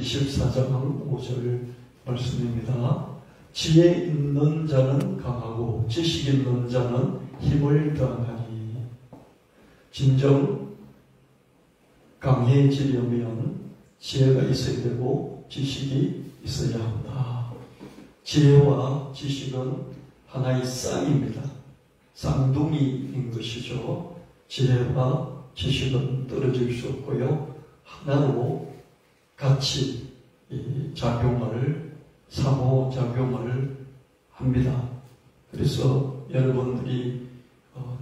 24장 5절 말씀입니다. 지혜 있는 자는 강하고 지식 있는 자는 힘을 더하나니 진정 강해지려면 지혜가 있어야 되고 지식이 있어야 한다. 지혜와 지식은 하나의 쌍입니다. 쌍둥이인 것이죠. 지혜와 지식은 떨어질 수 없고요. 하나로 같이 상호작용을 합니다. 그래서 여러분들이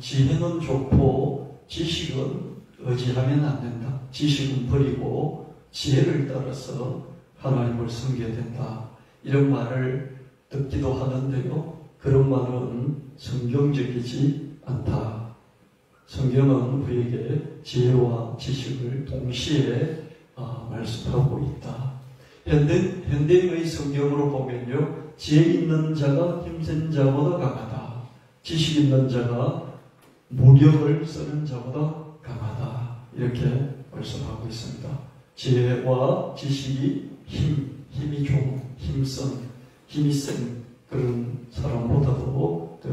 지혜는 좋고 지식은 의지하면 안 된다. 지식은 버리고 지혜를 따라서 하나님을 섬겨야 된다. 이런 말을 듣기도 하는데요. 그런 말은 성경적이지 않다. 성경은 우리에게 지혜와 지식을 동시에 말씀하고 있다. 현대인의 성경으로 보면요, 지혜 있는 자가 힘센 자보다 강하다. 지식 있는 자가 무력을 쓰는 자보다 강하다. 이렇게 말씀하고 있습니다. 지혜와 지식이 힘이 좋은, 힘이 센 그런 사람보다도 더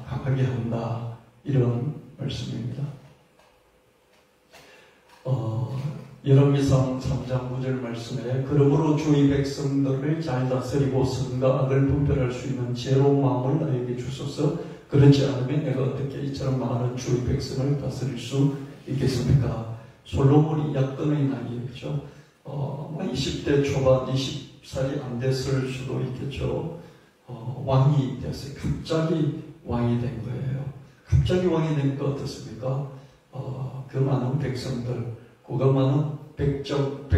강하게 한다. 이런 말씀입니다. 열왕기상 3장 9절 말씀에 그러므로 주의 백성들을 잘 다스리고 선과 악을 분별할 수 있는 지혜로운 마음을 나에게 주소서. 그렇지 않으면 내가 어떻게 이처럼 많은 주의 백성을 다스릴 수 있겠습니까? 솔로몬이 약간의 나이였죠. 20대 초반 20살이 안 됐을 수도 있겠죠. 왕이 됐어요. 갑자기 왕이 된 거예요. 갑자기 왕이 되니까 어떻습니까? 그 많은 백성들, 그가 많은 백전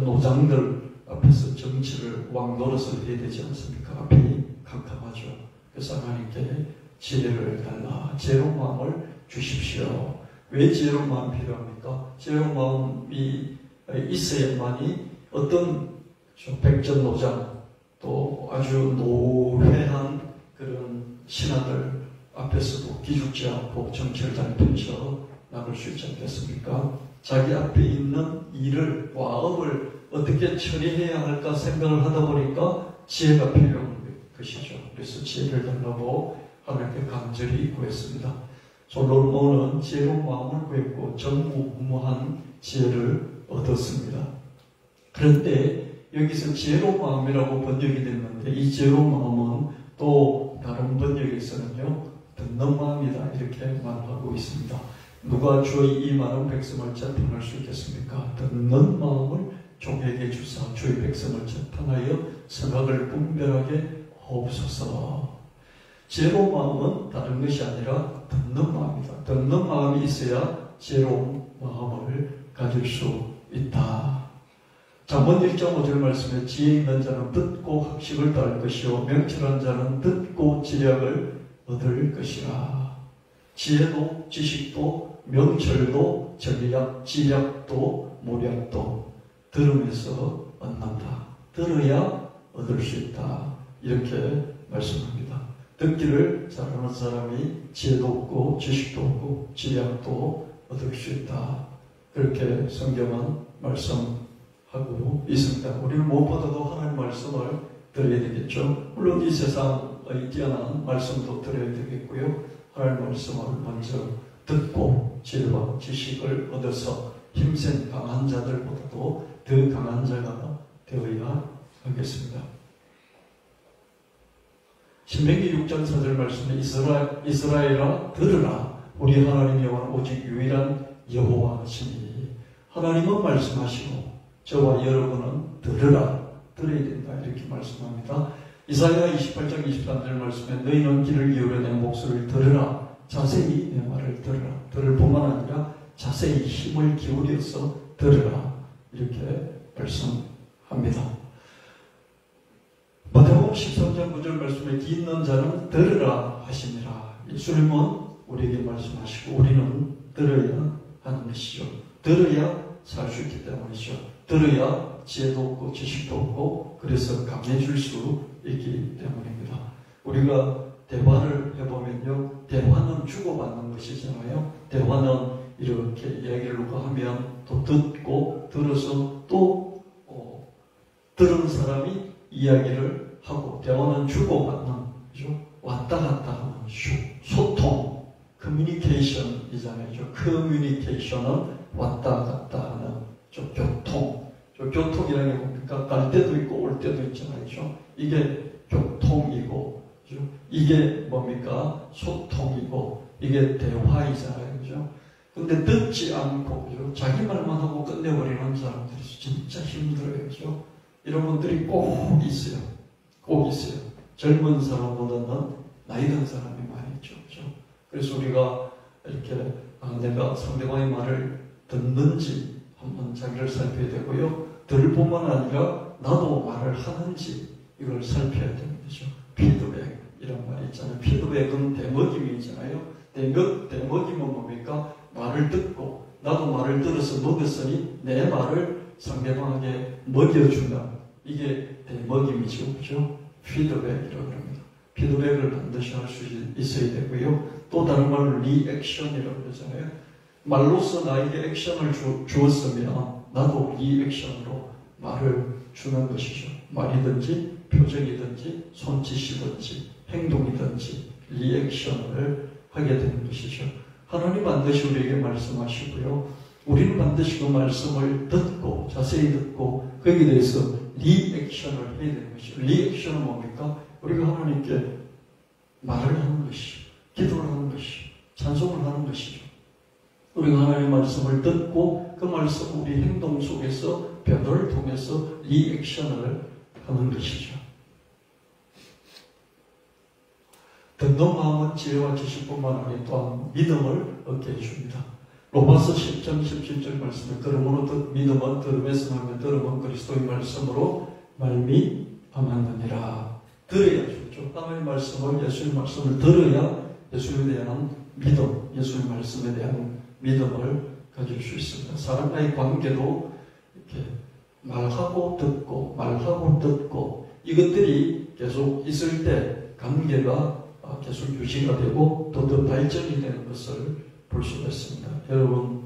노장들 앞에서 정치를 왕 노릇을 해야 되지 않습니까? 앞이 캄캄하죠. 그래서 하나님께 지혜를 달라, 지혜로운 마음을 주십시오. 왜 지혜로운 마음이 필요합니까? 지혜로운 마음이 있어야만이 어떤 백전 노장, 또 아주 노회한 그런 신하들 앞에서도 기죽지 않고 정치를 잘 펼쳐 나갈 수 있지 않겠습니까? 자기 앞에 있는 일을, 와업을 어떻게 처리해야 할까 생각을 하다 보니까 지혜가 필요한 것이죠. 그래서 지혜를 달라고 하나님께 간절히 구했습니다. 솔로몬은 지혜로운 마음을 구했고 전무후무한 지혜를 얻었습니다. 그런데 여기서 지혜로운 마음이라고 번역이 됐는데 이 지혜로운 마음은 또 다른 번역에서는요, 듣는 마음이다 이렇게 말하고 있습니다. 누가 주의 이 많은 백성을 재판할 수 있겠습니까? 듣는 마음을 종에게 주사 주의 백성을 재판하여 선악을 분별하게 하옵소서. 지혜로운 마음은 다른 것이 아니라 듣는 마음이다. 듣는 마음이 있어야 지혜로운 마음을 가질 수 있다. 잠언 1장 5절 말씀에 지혜 있는 자는 듣고 학식을 따를 것이요 명철한 자는 듣고 지략을 얻을 것이라. 지혜도 지식도 명철도 전략, 지략도 모략도 들으면서 얻는다. 들어야 얻을 수 있다. 이렇게 말씀합니다. 듣기를 잘하는 사람이 지혜도 얻고 지식도 얻고 지략도 얻을 수 있다. 그렇게 성경은 말씀하고 있습니다. 우리는 무엇보다도 하나님 말씀을 들어야 되겠죠. 물론 이 세상의 뛰어난 말씀도 들어야 되겠고요. 하나님 말씀을 먼저 듣고 지혜와 지식을 얻어서 힘센 강한 자들보다도 더 강한 자가 되어야 하겠습니다. 신명기 6장 4절 말씀에 이스라엘아 들으라. 우리 하나님 여호와는 오직 유일한 여호와시니. 하나님은 말씀하시고 저와 여러분은 들어야 된다 이렇게 말씀합니다. 이사야 28장 23절 말씀에 너희는 귀를 기울여 내 목소리를 들으라. 자세히 내 말을 들으라. 들을 뿐만 아니라 자세히 힘을 기울여서 들으라. 이렇게 말씀합니다. 마태복음 13장 9절 말씀에 귀 있는 자는 들으라 하시니라. 예수님은 우리에게 말씀하시고 우리는 들어야 하는 것이죠. 들어야 살 수 있기 때문이죠. 들어야 지혜도 없고 지식도 없고 그래서 강해질 수 있기 때문입니다. 우리가 대화를 해보면요, 대화는 주고받는 것이잖아요. 대화는 이렇게 이야기를 누가 하면 또 듣고 들어서 또 들은 사람이 이야기를 하고 대화는 주고받는, 그죠? 왔다 갔다 하는 소통, 커뮤니케이션이잖아요. 커뮤니케이션은 왔다 갔다 하는 교통. 교통이라는 게 뭡니까? 갈 때도 있고 올 때도 있잖아요. 이게 교통이고, 그죠? 이게 뭡니까? 소통이고, 이게 대화이잖아요. 그죠? 근데 듣지 않고, 그죠? 자기 말만 하고 끝내버리는 사람들이 진짜 힘들어요. 그죠? 이런 분들이 꼭 있어요. 꼭 있어요. 젊은 사람보다는 나이 든 사람이 많이 있죠. 그죠? 그래서 우리가 이렇게 내가 상대방의 말을 듣는지 한번 자기를 살펴야 되고요. 들 뿐만 아니라 나도 말을 하는지 이걸 살펴야 되는 거죠. 피드백 이런 말이 있잖아요. 피드백은 대먹임이잖아요. 대먹임은 뭡니까? 말을 듣고 나도 말을 들어서 먹었으니 내 말을 상대방에게 먹여준다. 이게 대먹임이죠. 그죠? 피드백이라고 합니다. 피드백을 반드시 할 수 있어야 되고요. 또 다른 말로 리액션이라고 그러잖아요. 말로써 나에게 액션을 주었으면 나도 리액션으로 말을 주는 것이죠. 말이든지 표정이든지 손짓이든지 행동이든지 리액션을 하게 되는 것이죠. 하나님 반드시 우리에게 말씀하시고요. 우리는 반드시 그 말씀을 듣고 자세히 듣고 거기에 대해서 리액션을 해야 되는 것이죠. 리액션은 뭡니까? 우리가 하나님께 말을 하는 것이, 기도를 하는 것이, 찬송을 하는 것이죠. 우리가 하나님의 말씀을 듣고 그 말씀 우리 행동 속에서 변화를 통해서 리액션을 하는 것이죠. 듣는 마음은 지혜와 지식뿐만 아니라 또한 믿음을 얻게 해줍니다. 로마서 10장 17절 말씀에 그러므로 믿음은 들음에서 나며 들음은 그리스도의 말씀으로 말미암았느니라. 들어야 좋죠. 하나님의 말씀을, 예수의 말씀을 들어야 예수에 대한 믿음, 예수의 말씀에 대한 믿음을 가질 수 있습니다. 사람과의 관계도 이렇게 말하고 듣고 말하고 듣고 이것들이 계속 있을 때 관계가 계속 유지가 되고 또 더 발전이 되는 것을 볼 수가 있습니다. 여러분,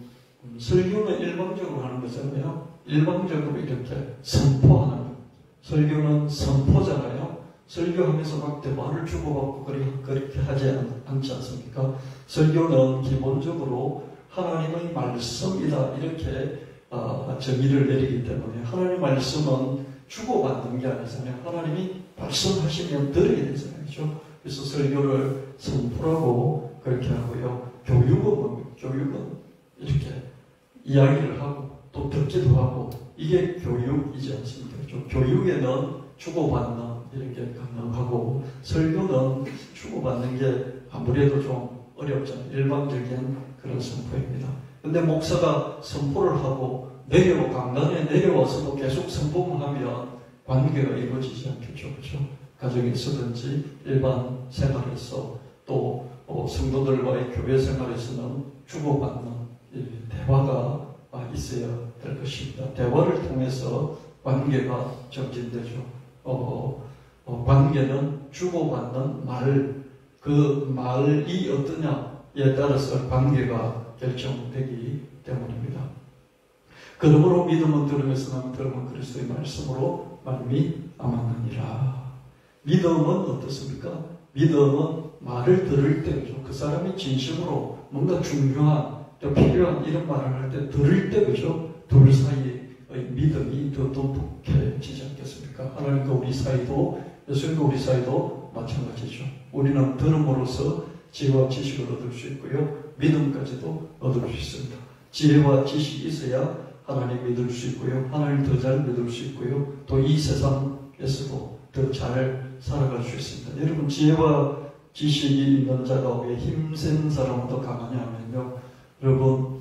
설교는 일방적으로 하는 거잖아요. 일방적으로 이렇게 선포하는 거. 설교는 선포잖아요. 설교하면서 막 대화를 주고받고 그렇게 하지 않지 않습니까? 설교는 기본적으로 하나님의 말씀이다 이렇게 정의를 내리기 때문에 하나님의 말씀은 주고받는 게 아니잖아요. 하나님이 말씀하시면 들어야 되잖아요. 그렇죠? 그래서 설교를 선포하고 그렇게 하고요. 교육은 뭡니까? 교육은 이렇게 이야기를 하고 또 듣기도 하고 이게 교육이지 않습니까? 그렇죠? 교육에는 주고받는 이런 게 가능하고 설교는 주고받는 게 아무래도 좀 어렵잖아요. 일방적인 그런 선포입니다. 근데 목사가 선포를 하고 강단에 내려와서도 계속 선포만 하면 관계가 이루어지지 않겠죠. 그렇죠? 가정에서든지 일반 생활에서 또 성도들과의 교회 생활에서는 주고받는 대화가 있어야 될 것입니다. 대화를 통해서 관계가 정진되죠. 관계는 주고받는 말, 그 말이 어떠냐에 따라서 관계가 결정되기 때문입니다. 그러므로 믿음은 들음에서 나면 들음은 그리스도의 말씀으로 말미암았느니라. 믿음은 어떻습니까? 믿음은 말을 들을 때, 그 사람이 진심으로 뭔가 중요한, 또 필요한 이런 말을 할 때 들을 때, 그죠? 둘 사이의 믿음이 더 돈독해지지 않겠습니까? 하나님과 우리 사이도, 예수님과 우리 사이도 마찬가지죠. 우리는 들음으로써 지혜와 지식을 얻을 수 있고요. 믿음까지도 얻을 수 있습니다. 지혜와 지식이 있어야 하나님 믿을 수 있고요. 하나님 더 잘 믿을 수 있고요. 또 이 세상에서도 더 잘 살아갈 수 있습니다. 여러분, 지혜와 지식이 있는 자가 왜 힘센 사람보다 강하냐면요. 여러분,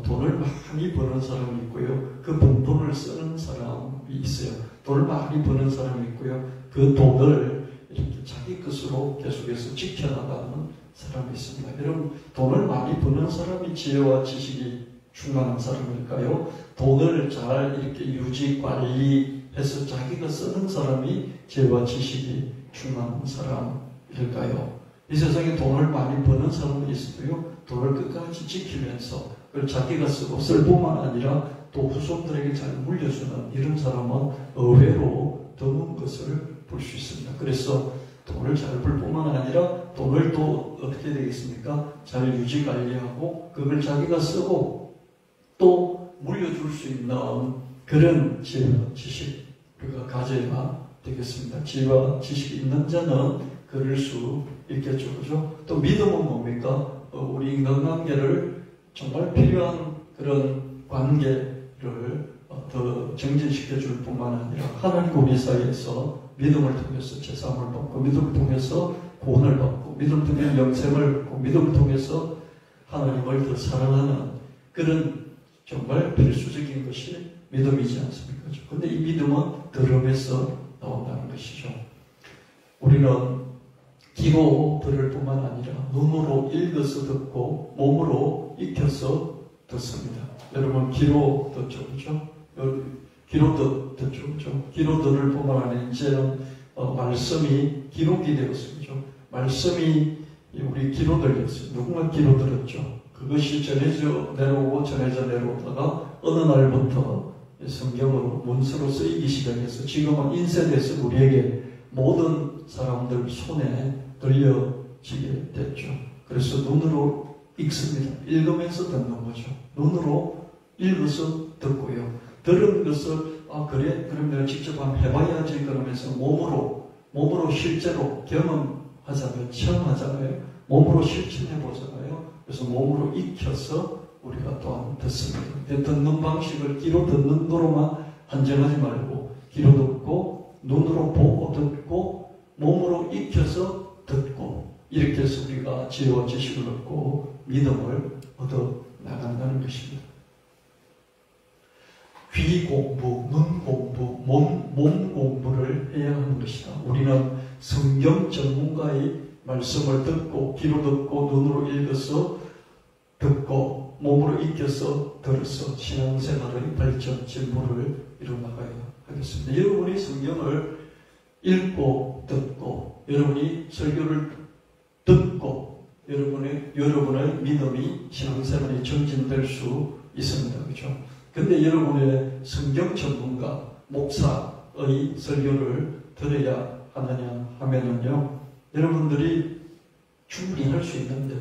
돈을 많이 버는 사람이 있고요. 그 번 돈을 쓰는 사람이 있어요. 돈을 많이 버는 사람이 있고요. 그 돈을 이렇게 자기 것으로 계속해서 지켜나가는 사람이 있습니다. 여러분, 돈을 많이 버는 사람이 지혜와 지식이 충만한 사람일까요? 돈을 잘 이렇게 유지, 관리해서 자기가 쓰는 사람이 지혜와 지식이 충만한 사람일까요? 이 세상에 돈을 많이 버는 사람은 있어도요, 돈을 끝까지 지키면서 그걸 자기가 쓰고 쓸 뿐만 아니라 또 후손들에게 잘 물려주는 이런 사람은 의외로 드문 것을 볼 수 있습니다. 그래서 돈을 잘 벌 뿐만 아니라 돈을 또 어떻게 되겠습니까? 잘 유지 관리하고 그걸 자기가 쓰고 또 물려줄 수 있는 그런 지혜와 지식 우리가 가져야 되겠습니다. 지혜와 지식이 있는 자는 그럴 수 있겠죠. 그죠? 또 믿음은 뭡니까? 우리 인간관계를 정말 필요한 그런 관계를 더 정진시켜줄 뿐만 아니라 하나님과 우리 사이에서 믿음을 통해서 제사함을 받고 믿음을 통해서 구원을 받고 믿음을 통해 영생을 받고 믿음을 통해서 하나님을 더 사랑하는 그런 정말 필수적인 것이 믿음이지 않습니까? 그런데 이 믿음은 들음에서 나온다는 것이죠. 우리는 귀로 들을 뿐만 아니라 눈으로 읽어서 듣고 몸으로 익혀서 듣습니다. 여러분 귀로 듣죠, 그렇죠? 귀로 듣죠, 그렇죠? 귀로 들을 뿐만 아니라 이제는 말씀이 기록이 되었어요, 그렇죠? 말씀이 우리 귀로 들렸어요. 누군가 귀로 들었죠. 그것이 전해져 내려오고 전해져 내려오다가 어느 날부터 성경으로 문서로 쓰이기 시작해서 지금은 인쇄돼서 우리에게 모든 사람들 손에 들려지게 됐죠. 그래서 눈으로 읽습니다. 읽으면서 듣는 거죠. 눈으로 읽어서 듣고요. 들은 것을 그래? 그럼 내가 직접 한번 해봐야지 그러면서 몸으로 실제로 경험하잖아요. 체험하잖아요. 몸으로 실천해보잖아요. 그래서 몸으로 익혀서 우리가 또한 듣습니다. 듣는 방식을 귀로 듣는 거로만 한정하지 말고 귀로 듣고 눈으로 보고 듣고 몸으로 익혀서 듣고 이렇게 해서 우리가 지혜와 지식을 얻고 믿음을 얻어 나간다는 것입니다. 귀 공부, 눈 공부, 몸 공부를 해야 하는 것이다. 우리는 성경 전문가의 말씀을 듣고 귀로 듣고 눈으로 읽어서 듣고 몸으로 익혀서 들어서 신앙생활의 발전, 진보를 이뤄나가야 하겠습니다. 여러분이 성경을 읽고 듣고 여러분이 설교를 듣고 여러분의 믿음이 신앙생활이 정진될 수 있습니다. 그렇죠? 근데 여러분의 성경 전문가, 목사의 설교를 들어야 하느냐 하면은요, 여러분들이 충분히 할 수 있는데,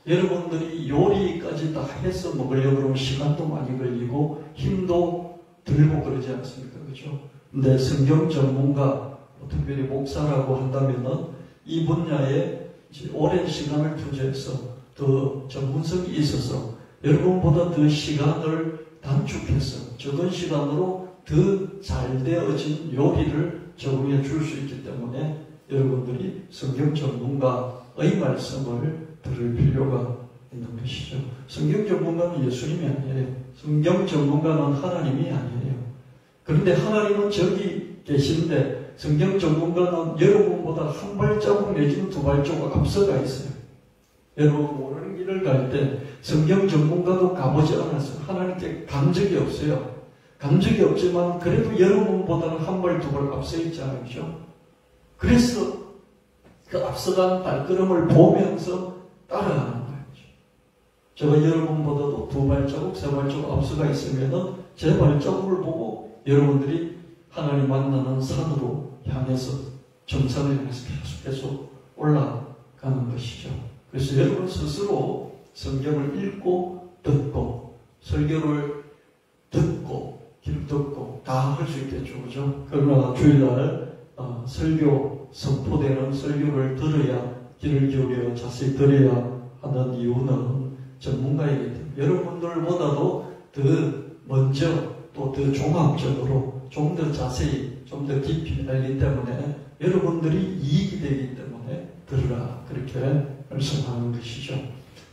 여러분들이 요리까지 다 해서 먹으려고 그러면 시간도 많이 걸리고, 힘도 들고 그러지 않습니까? 그렇죠? 근데 성경 전문가, 특별히 목사라고 한다면은 이 분야에 오랜 시간을 투자해서 더 전문성이 있어서 여러분보다 더 시간을 단축해서 적은 시간으로 더 잘 되어진 요리를 적응해 줄 수 있기 때문에 여러분들이 성경 전문가의 말씀을 들을 필요가 있는 것이죠. 성경 전문가는 예수님이 아니에요. 성경 전문가는 하나님이 아니에요. 그런데 하나님은 저기 계신데 성경 전문가는 여러분보다 한 발자국 내지는 두 발자국 앞서가 있어요. 여러분 모르는 길을 갈 때 성경 전문가도 가보지 않았어요. 하나님께 간 적이 없어요. 간 적이 없지만 그래도 여러분보다는 한 발 두 발 앞서 있지 않죠. 그래서 그 앞서간 발걸음을 보면서 따라가는 거예요. 제가 여러분보다도 두 발자국, 세 발자국 앞서가 있으면은 제 발자국을 보고 여러분들이 하나님 만나는 산으로 향해서 정상을 향해서 계속 올라가는 것이죠. 그래서 여러분 스스로 성경을 읽고 듣고 설교를 듣고 길 듣고 다 할 수 있겠죠. 그죠? 그러나 주일날 설교 선포되는 설교를 들어야 귀를 기울여 자세히 들어야 하는 이유는 전문가이기 때문에 여러분들보다도 더 먼저 또 더 종합적으로 좀 더 자세히 좀 더 깊이 알기 때문에 여러분들이 이익이 되기 때문에 들으라 그렇게 말씀하는 것이죠.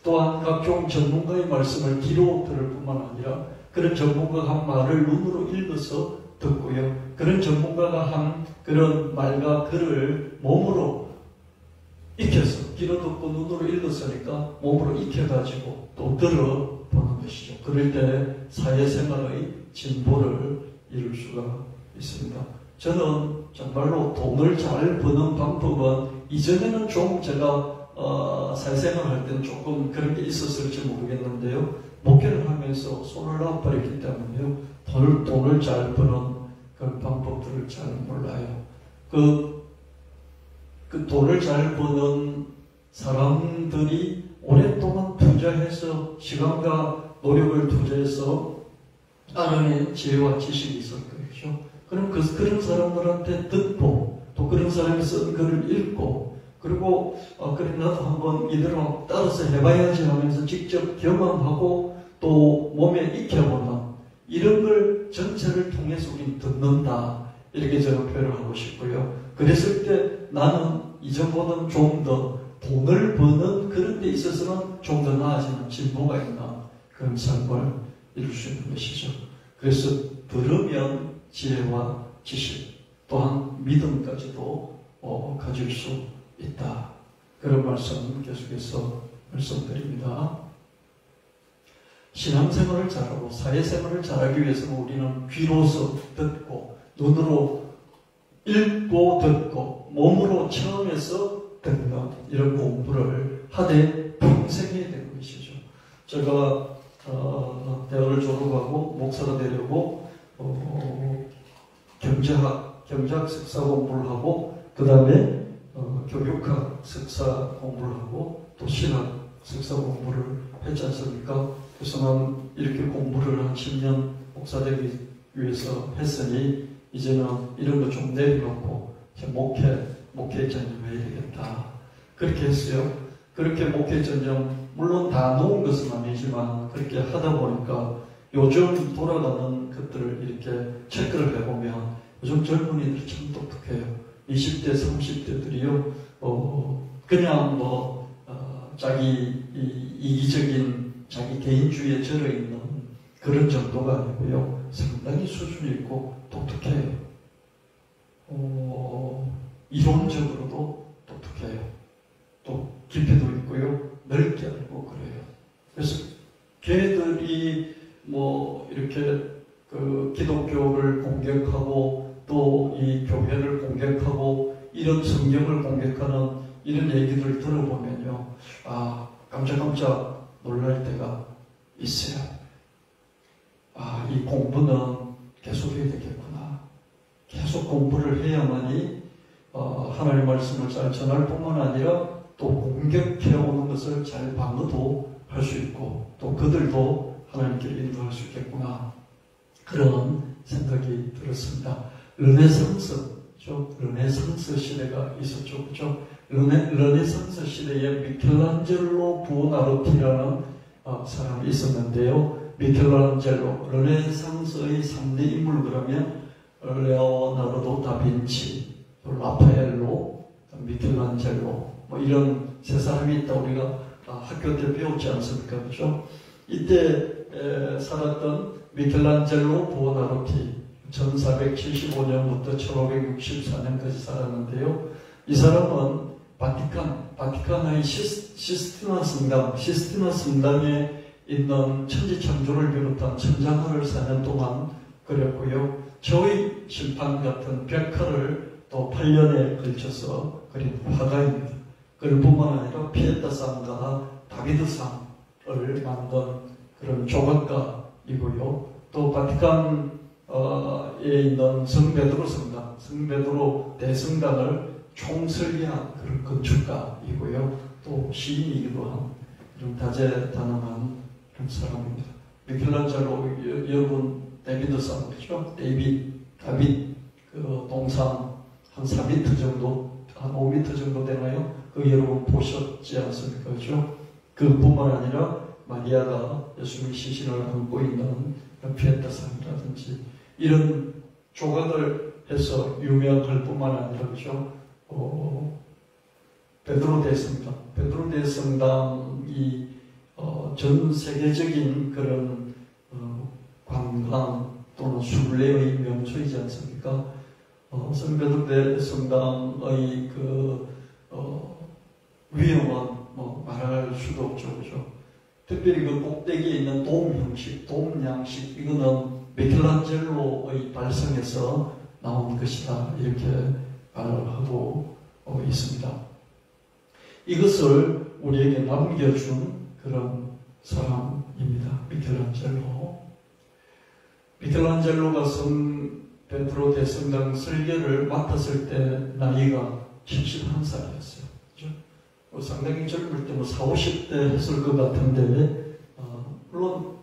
또한 각종 전문가의 말씀을 귀로 들을 뿐만 아니라 그런 전문가가 한 말을 눈으로 읽어서 듣고요. 그런 전문가가 한 그런 말과 글을 몸으로 익혀서 귀로 듣고 눈으로 읽었으니까 몸으로 익혀가지고 또 들어보는 것이죠. 그럴 때 사회생활의 진보를 이룰 수가 있습니다. 저는 정말로 돈을 잘 버는 방법은 이전에는 좀 제가 사회생활 할 때는 조금 그런 게 있었을지 모르겠는데요. 목회를 하면서 손을 놔버렸기 때문에요. 돈을 잘 버는 그런 방법들을 잘 몰라요. 그 돈을 잘 버는 사람들이 오랫동안 투자해서 시간과 노력을 투자해서 알아낸 지혜와 지식이 있을 거죠. 그럼 그런 사람들한테 듣고 또 그런 사람이 쓴 글을 읽고 그리고 그래 나도 한번 이대로 따라서 해봐야지 하면서 직접 경험하고 또 몸에 익혀보는 이런 걸 전체를 통해서 우리는 듣는다. 이렇게 저는 표현을 하고 싶고요. 그랬을 때 나는 이전보다는 좀 더 돈을 버는 그런 데 있어서는 좀 더 나아지는 진보가 있는 그런 삶을 이룰 수 있는 것이죠. 그래서 들으면 지혜와 지식 또한 믿음까지도 가질 수 있다. 그런 말씀 계속해서 말씀드립니다. 신앙생활을 잘하고 사회생활을 잘하기 위해서는 우리는 귀로서 듣고 눈으로 읽고 듣고 몸으로 체험해서 듣는 이런 공부를 하되 평생 해야 되는 것이죠. 제가 대학을 졸업하고 목사가 되려고 경제학 석사 공부를 하고 그 다음에 교육학 석사 공부를 하고 또 신학 석사 공부를 했지 않습니까? 그래서 난 이렇게 공부를 한 10년 목사 되기 위해서 했으니 이제는 이런 거 좀 내려놓고 목회 전념 해야 되겠다. 그렇게 했어요. 그렇게 목회 전념 물론 다 놓은 것은 아니지만 그렇게 하다 보니까 요즘 돌아가는 것들을 이렇게 체크를 해보면 요즘 젊은이들 참 똑똑해요. 20대, 30대들이요. 그냥 자기 이기적인 자기 개인주의에 절어있는 그런 정도가 아니고요. 상당히 수준이 있고 똑똑해요. 이론적으로도 똑똑해요. 또 깊이도 있고요. 넓게 알고 그래요. 그래서 걔들이 이렇게 기독교를 공격하고 또 이 교회를 공격하고 이런 성경을 공격하는 이런 얘기를 들어보면요. 깜짝깜짝 놀랄 때가 있어요. 이 공부는 계속해야 되겠구나. 계속 공부를 해야만이 하나님의 말씀을 잘 전할 뿐만 아니라 또 공격해오는 것을 잘 방어도 할 수 있고 또 그들도 하나님께로 인도할 수 있겠구나. 그런 생각이 들었습니다. 르네상스 시대가 있었죠. 그죠? 르네상스 시대에 미켈란젤로 부오나로티라는 사람이 있었는데요. 미켈란젤로, 르네상스의 3대 인물 그러면 레오나르도 다빈치, 라파엘로, 미켈란젤로 이런 세 사람이 있다 우리가 학교 때 배웠지 않습니까? 그죠? 이때 살았던 미켈란젤로 부오나로티 1475년부터 1564년까지 살았는데요. 이 사람은 바티칸의 시스티나 성당에 있는 천지창조를 비롯한 천장화를 4년 동안 그렸고요. 저의 심판 같은 벽화를 또 8년에 걸쳐서 그린 화가입니다. 그뿐만 아니라 피에타상과 다비드상을 만든 그런 조각가이고요. 또 바티칸에 있는 성베드로 대성당을 총설계한 그런 건축가이고요. 또 시인이기도 한 좀 다재다능한 그런 사람입니다. 미켈란젤로 여러분 데비드상 그렇죠? 다빗 그 동상 한 4m 정도 한 5m 정도 되나요? 그 여러분 보셨지 않습니까? 그렇죠? 그뿐만 아니라 마리아가 예수님의 시신을 안고 있는 피에타상이라든지 이런 조각을 해서 유명할 뿐만 아니라 그렇죠? 베드로 대성당이 전 세계적인 그런 관광 또는 순례의 명소이지 않습니까? 성베드로 대성당의 위험은 말할 수도 없죠, 그죠? 특별히 그 꼭대기에 있는 돔 양식, 이거는 미켈란젤로의 발성에서 나온 것이다. 이렇게 말을 하고 있습니다. 이것을 우리에게 남겨준 그런 사람 사람입니다. 미켈란젤로가 성 베드로 대성당 설계를 맡았을 때 나이가 71살이었어요. 그렇죠? 상당히 젊을 때 40, 50대 했을 것 같은데, 물론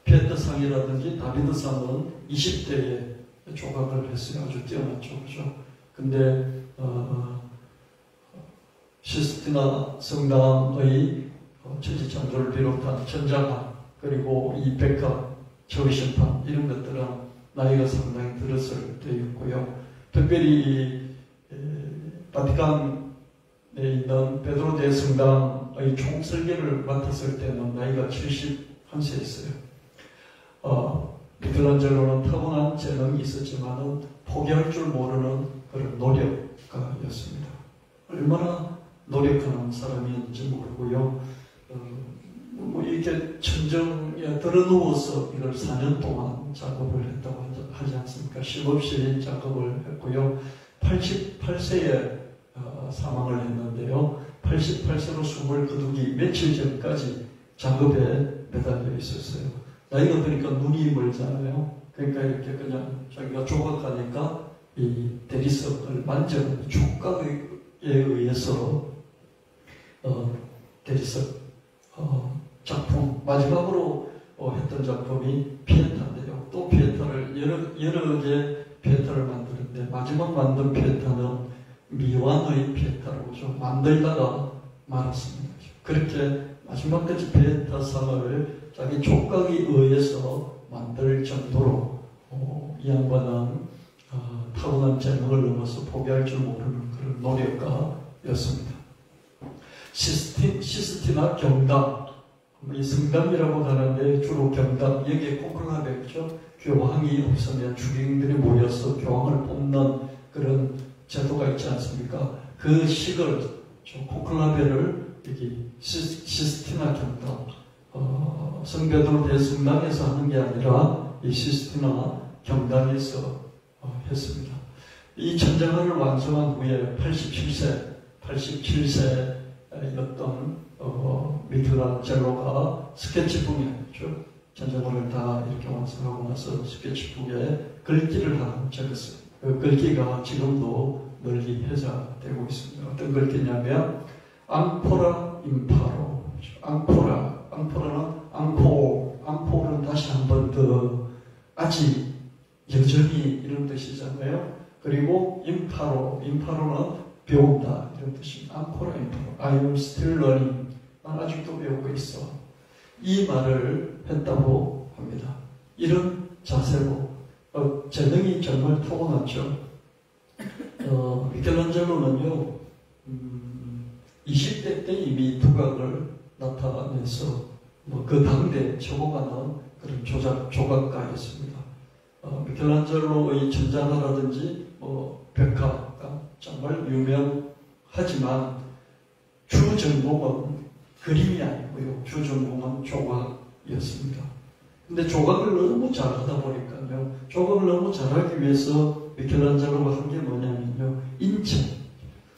피에트상이라든지 다비드상은 20대에 조각을 했어요. 아주 뛰어났죠. 그죠? 근데 시스티나 성당의 천지창조를 비롯한 천자파, 그리고 이 백합, 저의신파 이런 것들은 나이가 상당히 들었을 때였고요. 특별히 바티칸에 있는 베드로 대성당의 총설계를 맡았을 때는 나이가 71세였어요. 미켈란젤로는 타고난 재능이 있었지만은 포기할 줄 모르는 그런 노력가였습니다. 얼마나 노력하는 사람이었는지 모르고요. 이렇게 천정에 들어누워서 이걸 4년 동안 작업을 했다고 하지 않습니까? 쉼없이 작업을 했고요. 88세에 사망을 했는데요. 88세로 숨을 거두기 며칠 전까지 작업에 매달려 있었어요. 나이가 드니까 눈이 멀잖아요. 그러니까 이렇게 그냥 자기가 조각하니까 이 대리석을 만져는 촉각에 의해서 대리석 작품, 마지막으로 했던 작품이 피에타인데요. 또 피에타를 여러 개 피에타를 만드는데 마지막 만든 피에타는 미완의 피에타라고 좀 만들다가 말았습니다. 그렇게 마지막까지 피에타상을 자기 촉각에 의해서 만들 정도로 이 양반은 타고난 재능을 넘어서 포기할 줄 모르는 그런 노력가였습니다. 시스티나 경당, 이 성당이라고 하는데 주로 경당, 여기에 콘클라베 있죠. 교황이 없으면 주민들이 모여서 교황을 뽑는 그런 제도가 있지 않습니까? 그 식을, 콘클라베를 여기 시스티나 경당, 성베드로 대성당에서 하는 게 아니라 이 시스티나 경당에서 했습니다. 이 천장을 완성한 후에 87세였던 미켈란젤로가 스케치북에 천장을 다 이렇게 완성하고 나서 스케치북에 글귀를 하나 적었어요. 그 글귀가 지금도 널리 회자되고 있습니다. 어떤 글귀냐면 앙포라 임파로, 앙포라는 앙포는 다시 한 번 더, 아직 여전히 이런 뜻이잖아요. 그리고 임파로는 배운다 이런 뜻입니다. 앙코라 임파로, I am still learning. 난 아직도 배우고 있어. 이 말을 했다고 합니다. 이런 자세로 재능이 정말 타고났죠. 미켈란젤로는요 20대 때 이미 두각을 나타내서 그 당대 최고가는 그런 조각가였습니다. 미켈란젤로의 천장화라든지 벽화가 정말 유명하지만 주 전공은 그림이 아니고요. 주 전공은 조각이었습니다. 근데 조각을 너무 잘하다 보니까요. 조각을 너무 잘하기 위해서 미켈란젤로가 한 게 뭐냐면요. 인체,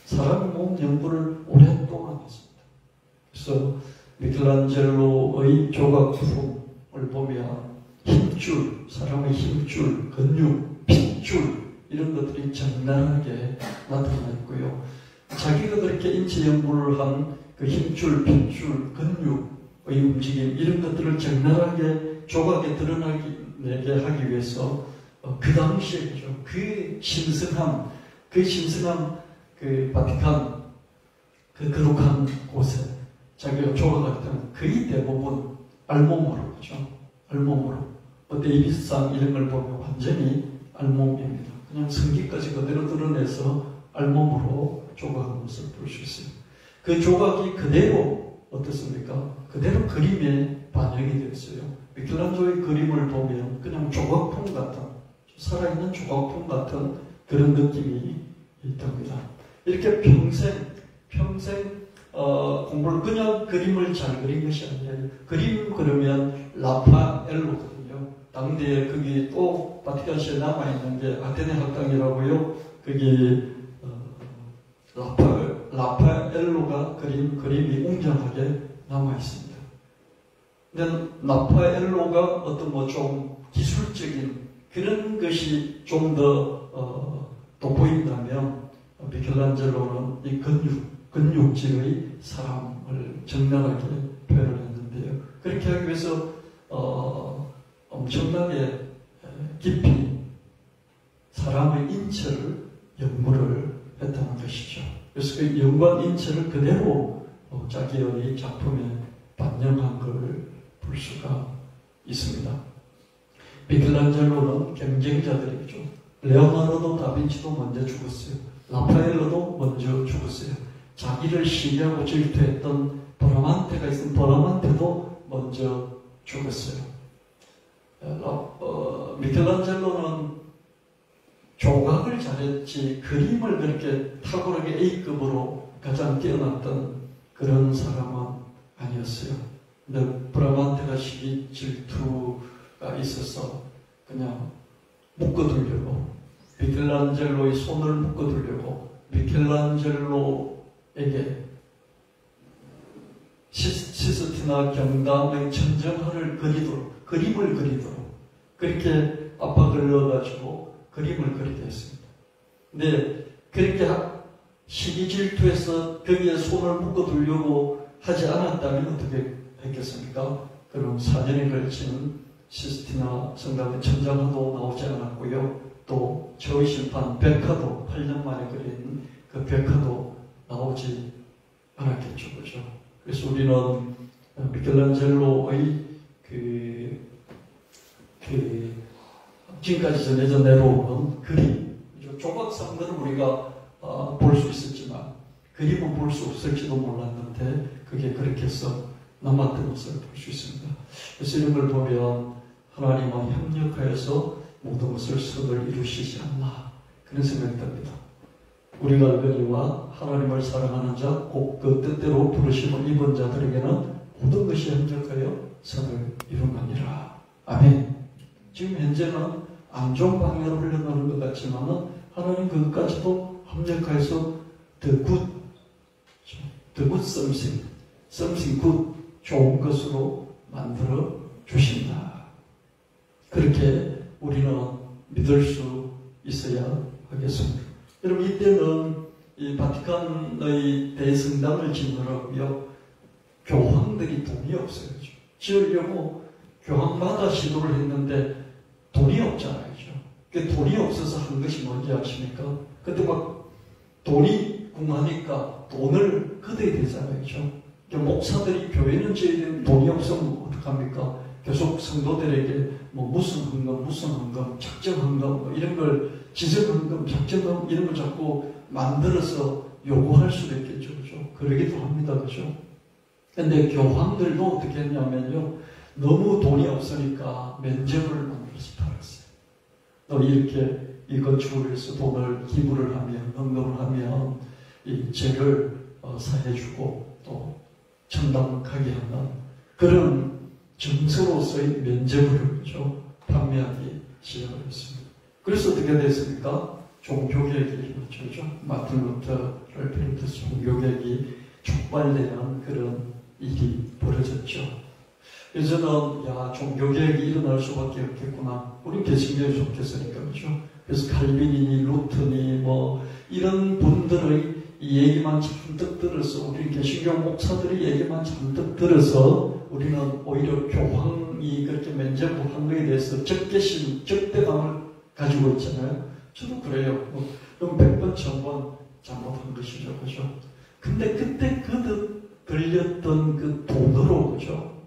사람 몸 연구를 오랫동안 했습니다. 그래서 미켈란젤로의 조각품을 보면 힘줄, 사람의 힘줄, 근육, 핏줄 이런 것들이 적나라하게 나타나 있고요. 자기가 그렇게 인체 연구를 한 그 힘줄, 핏줄, 근육의 움직임 이런 것들을 적나라하게 조각에 드러나게 하기 위해서 그 당시에죠. 그 신성함 그 바티칸 그 거룩한 곳에 자기가 조각할 때는 거의 대부분 알몸으로 그죠. 알몸으로 데이비스상 이런 걸 보면 완전히 알몸입니다. 그냥 성기까지 그대로 드러내서 알몸으로 조각한 것을 볼 수 있어요. 그 조각이 그대로 어떻습니까? 그대로 그림에 반영이 되었어요. 미켈란젤로의 그림을 보면 그냥 조각품 같은 살아있는 조각품 같은 그런 느낌이 있답니다. 이렇게 평생 공부를 그냥 그림을 잘 그린 것이 아니에요. 그림 그러면 라파엘로거든요. 당대에 거기 또 바티칸시에 남아있는 게 아테네 학당이라고요. 거기 라파엘로가 그린 그림이 웅장하게 남아있습니다. 근데 라파엘로가 어떤 뭐 좀 기술적인 그런 것이 좀 더 돋보인다면 미켈란젤로는 이 근육질의 사람을 적나라하게 표현을 했는데요. 그렇게 하기 위해서 엄청나게 깊이 사람의 인체를 연구를 했다는 것이죠. 그래서 그 연구한 인체를 그대로 자기의 작품에 반영한 걸 볼 수가 있습니다. 미켈란젤로는 경쟁자들이죠. 레오나르도 다빈치도 먼저 죽었어요. 라파엘로도 먼저 죽었어요. 자기를 시기하고 질투했던 브라만테가 있으면 브라만테도 먼저 죽었어요. 미켈란젤로는 조각을 잘했지 그림을 그렇게 탁월하게 A급으로 가장 뛰어났던 그런 사람은 아니었어요. 근데 브라만테가 시기 질투가 있어서 그냥 묶어두려고 미켈란젤로의 손을 묶어두려고 미켈란젤로에게 시스티나 경담의 천정화를 그림을 그리도록 그렇게 압박을 넣어가지고 그림을 그리게 했습니다. 근데 그렇게 시기 질투해서 거기에 손을 묶어두려고 하지 않았다면 어떻게 했겠습니까? 그럼 4년에 걸치는 시스티나 성당의 천장화도 나오지 않았고요. 또 저의 심판 백화도 8년 만에 그린 그 백화도 나오지 않았겠죠. 그죠? 그래서 우리는 미켈란젤로의 지금까지 전해져 내려오는 그림, 조각상들은 우리가 볼 수 있었지만 그림은 볼 수 없을지도 몰랐는데 그게 그렇게 해서 남았던 것을 볼 수 있습니다. 그래서 이런 걸 보면 하나님과 협력하여서 모든 것을 선을 이루시지 않나 그런 생각이 듭니다. 우리가 알거니와 하나님을 사랑하는 자, 곧 그 뜻대로 부르심을 입은 자들에게는 모든 것이 협력하여 선을 이루느니라. 아멘. 지금 현재는 안 좋은 방향으로 흘러가는 것 같지만 하나님 그것까지도 협력하여서 the good something good, 좋은 것으로 만들어 주신다. 그렇게 우리는 믿을 수 있어야 하겠습니다. 여러분, 이때는 이 바티칸의 대성당을 짓느라고요, 교황들이 돈이 없어요. 지으려고 교황마다 시도를 했는데 돈이 없잖아요. 그 돈이 없어서 한 것이 뭔지 아십니까? 그때 막 돈이 궁하니까 돈을 걷어야 되잖아요. 그러니까 목사들이 교회는 지어야 되는 돈이 없으면 어떡합니까? 계속 성도들에게 뭐 무슨 헌금, 작정 헌금, 뭐 이런 걸 지정 헌금, 작정 헌금 이런 걸 자꾸 만들어서 요구할 수도 있겠죠. 그죠? 그러기도 합니다. 그죠? 근데 교황들도 어떻게 했냐면요, 너무 돈이 없으니까 면접을 만들어서 팔았어요. 너 이렇게 이 건축을 위해서 돈을 기부를 하면, 헌금을 하면 이 죄를 사해주고 또 천당하게 하는 그런 정서로서의 면접을 판매하기 시작을 했습니다. 그래서 어떻게 됐습니까? 종교개혁이 이루어졌죠. 마틴 루터를 비롯해서 종교개혁이 촉발되는 그런 일이 벌어졌죠. 그래서 저는 종교개혁이 일어날 수밖에 없겠구나. 우린 개신교에 속했으니까 그렇죠. 그래서 칼빈이니 루터니 뭐 이런 분들의 이 얘기만 잔뜩 들어서, 우리 개신교 목사들의 얘기만 잔뜩 들어서 우리는 오히려 교황이 그렇게 면접을 한 거에 대해서 적개심, 적대감을 가지고 있잖아요. 저도 그래요. 그럼 100번, 1000번 잘못한 것이죠. 그죠? 근데 그때 들렸던 그 돈으로, 그죠?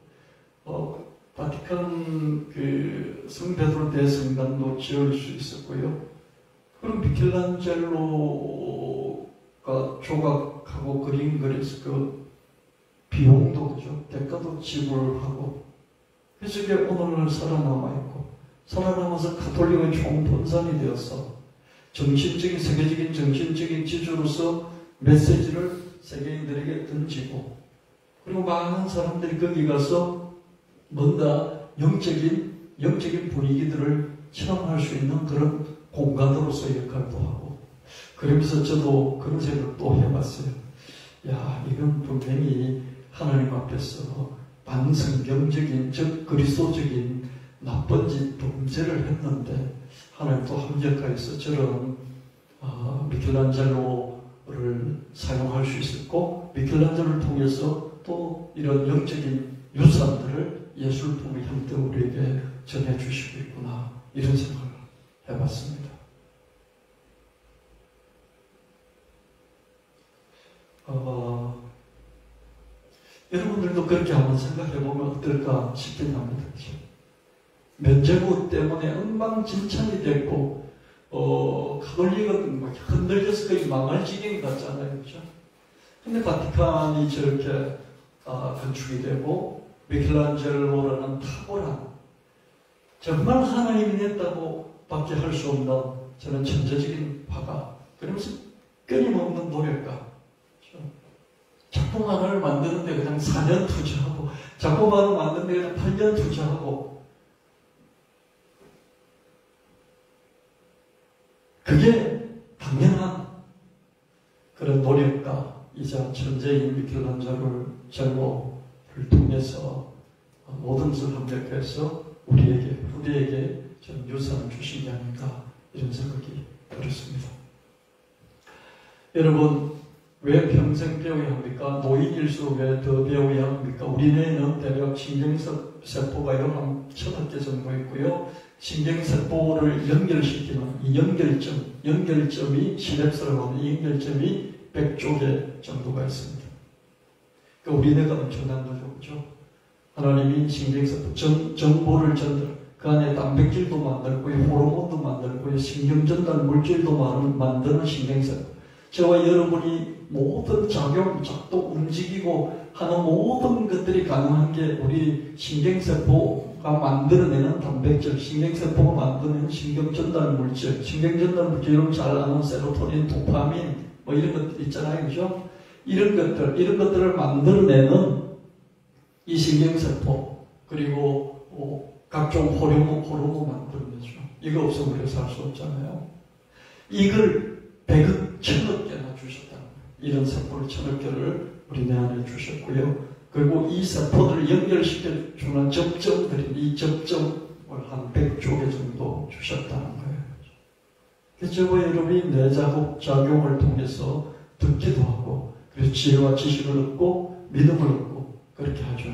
바티칸 그 성베드로 대성당도 지을 수 있었고요. 그럼 미켈란젤로가 조각하고 그림 그려서 그 비용도, 그죠? 대가도 지불하고. 그래서 이게 오늘날 살아남아있고, 살아남아서 가톨릭의 총본산이 되어서 세계적인 정신적인 지주로서 메시지를 세계인들에게 던지고, 그리고 많은 사람들이 거기 가서 뭔가 영적인 분위기들을 체험할 수 있는 그런 공간으로서 역할도 하고, 그러면서 저도 그런 생각을 또 해봤어요. 이건 분명히 하나님 앞에서 반성경적인, 즉 그리스도적인 나쁜 짓, 범죄를 했는데 하나님 또 합력하여서 저런 미켈란젤로를 사용할 수 있었고, 미켈란젤로를 통해서 또 이런 영적인 유산들을 예술품의 형태 우리에게 전해주시고 있구나, 이런 생각을 해봤습니다. 여러분들도 그렇게 한번 생각해보면 어떨까 싶긴 합니다. 그렇죠? 면제부 때문에 엉망진창이 됐고, 가톨릭은 막 흔들려서 거의 망할 지경 같잖아요. 그렇죠? 근데 바티칸이 저렇게 건축이 되고, 미켈란젤로라는 탁월한, 정말 하나님이 냈다고 밖에 할 수 없는 저는 천재적인 화가, 그러면서 끊임없는 노력가, 작품 하나를 만드는데 그냥 4년 투자하고, 작품 하나 만드는데 그냥 8년 투자하고, 그게 당연한 그런 노력가이자 천재인 미켈란젤로를 통해서 모든 것을 합력해서 우리에게, 후대에게 좀 유산을 주신 게 아닌가, 이런 생각이 들었습니다. 여러분, 왜 평생 배워야 합니까? 노인일수록 왜 더 배워야 합니까? 우리 뇌는 대략 신경세포가 한 1000개 정도 있고요. 신경세포를 연결시키는 이 연결점이 시냅스라고 하는 이 연결점이 100조 정도가 있습니다. 그러니까 우리 뇌가 엄청난 거죠. 그렇죠? 하나님이 신경세포 정보를 전달, 그 안에 단백질도 만들고요, 호르몬도 만들고요, 신경전달 물질도 만드는 신경세포. 저와 여러분이 모든 작용, 작동, 움직이고 하는 모든 것들이 가능한 게 우리 신경세포가 만들어내는 단백질, 신경세포가 만드는 신경전달 물질, 신경전달 물질 여러분 잘 아는 세로토닌, 도파민, 뭐 이런 것들 있잖아요. 그죠? 이런 것들을 만들어내는 이 신경세포, 그리고 각종 호르몬 만들어내죠. 이거 없으면 우리가 살 수 없잖아요. 이걸 100억, 1000억 개나 주셨다. 이런 세포를 1000억 개를 우리 내 안에 주셨고요. 그리고 이 세포들을 연결시켜주는 접점들이, 이 접점을 한 100조 개 정도 주셨다는 거예요. 그래서 저와 여러분이 뇌작용을 통해서 듣기도 하고, 그래서 지혜와 지식을 얻고, 믿음을 얻고, 그렇게 하죠.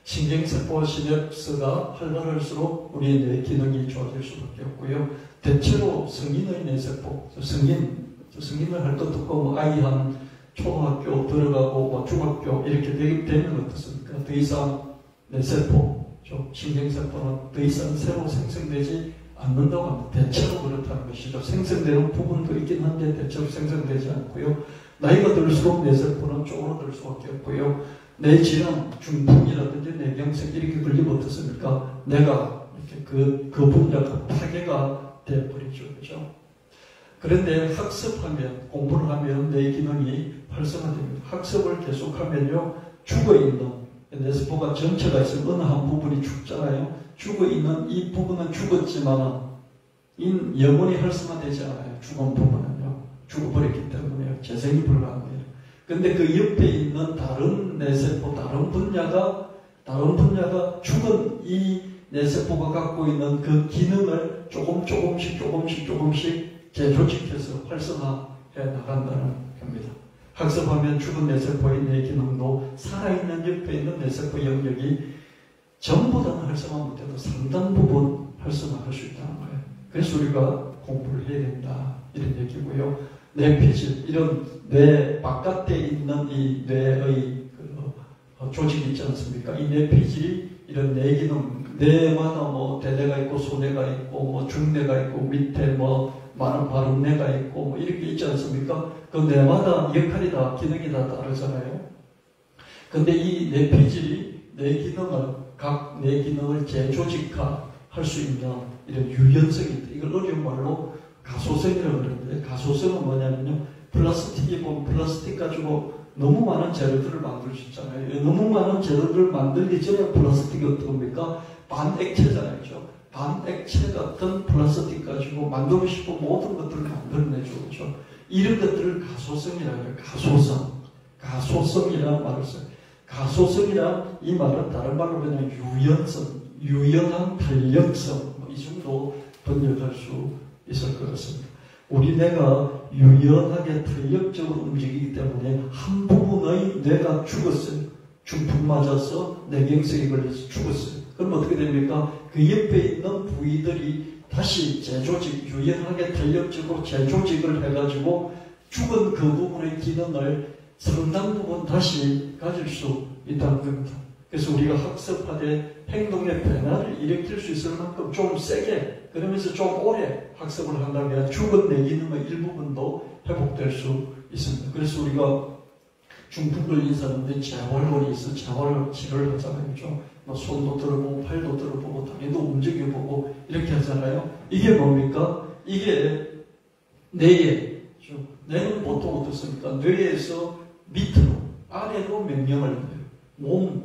신경세포와 시냅스가 활발할수록 우리의 뇌 기능이 좋아질 수밖에 없고요. 대체로 성인의 뇌세포, 성인을 할 것도 없고, 뭐 아이 한 초등학교 들어가고, 뭐 중학교 이렇게 되면 어떻습니까? 더 이상 뇌세포, 신경세포는 더 이상 새로 생성되지 않는다고 합니다. 대체로 그렇다는 것이죠. 생성되는 부분도 있긴 한데 대체로 생성되지 않고요. 나이가 들수록 뇌세포는 쪼그라들 수밖에 없고요. 뇌질환, 중풍이라든지 뇌경색 이렇게 걸리면 어떻습니까? 내가 이렇게 그 분야가 파괴가 되어버리죠. 그죠? 그런데 학습하면, 공부를 하면 뇌 기능이 활성화됩니다. 학습을 계속하면요, 죽어있는, 뇌세포가 전체가 있으면 어느 한 부분이 죽잖아요. 죽어있는 이 부분은 죽었지만, 영원히 활성화되지 않아요. 죽은 부분은요. 죽어버렸기 때문에 재생이 불가능해요. 근데 그 옆에 있는 다른 뇌세포, 다른 분야가 죽은 이 뇌세포가 갖고 있는 그 기능을 조금씩 재조직해서 활성화해 나간다는 겁니다. 학습하면 죽은 뇌세포의 뇌 기능도 살아있는 옆에 있는 뇌세포 영역이 전부 다는 활성화 못해도 상당 부분 활성화할 수 있다는 거예요. 그래서 우리가 공부를 해야 된다, 이런 얘기고요. 뇌피질, 이런 뇌 바깥에 있는 이 뇌의 조직이 있지 않습니까? 이 뇌피질이 이런 뇌 기능, 뇌마다 뭐 대뇌가 있고 소뇌가 있고 뭐 중뇌가 있고 밑에 뭐 많은 바른뇌가 있고 뭐 이렇게 있지 않습니까? 그 뇌마다 역할이 다, 기능이 다 다르잖아요. 근데 이 뇌피질이 각 뇌 기능을 재조직화할 수 있는 이런 유연성이 있다. 이걸 어려운 말로 가소성이라고 그러는데, 가소성은 뭐냐면요, 플라스틱이 보면 플라스틱 가지고 너무 많은 재료들을 만들 수 있잖아요. 너무 많은 재료들을 만들기 전에 플라스틱이 어떤 겁니까? 반액체잖아요. 그렇죠? 반액체 같은 플라스틱 가지고 만들고 싶은 모든 것들을 만들어내죠. 그렇죠? 이런 것들을 가소성이라고 해요. 가소성이라는 말을 써요. 가소성이란 이 말은 다른 말로 그냥 유연성, 유연한 탄력성 이 정도 번역할 수 있을 것 같습니다. 우리 뇌가 유연하게 탄력적으로 움직이기 때문에 한 부분의 뇌가 죽었어요. 중풍 맞아서 뇌경색이 걸려서 죽었어요. 그럼 어떻게 됩니까? 그 옆에 있는 부위들이 다시 재조직, 유연하게 탄력적으로 재조직을 해가지고 죽은 그 부분의 기능을 상당 부분 다시 가질 수 있다는 겁니다. 그래서 우리가 학습하되 행동의 변화를 일으킬 수 있을 만큼 좀 세게, 그러면서 좀 오래 학습을 한다면 죽은 뇌 기능의 일부분도 회복될 수 있습니다. 그래서 우리가 중풍 걸린 사람들이 재활원이 있어 재활 치료를 하잖아요. 그렇죠? 뭐 손도 들어보고 팔도 들어보고 다리도 움직여보고 이렇게 하잖아요. 이게 뭡니까? 이게 뇌에, 뇌는 보통 어떻습니까? 뇌에서 밑으로, 아래로 명령을 내려요.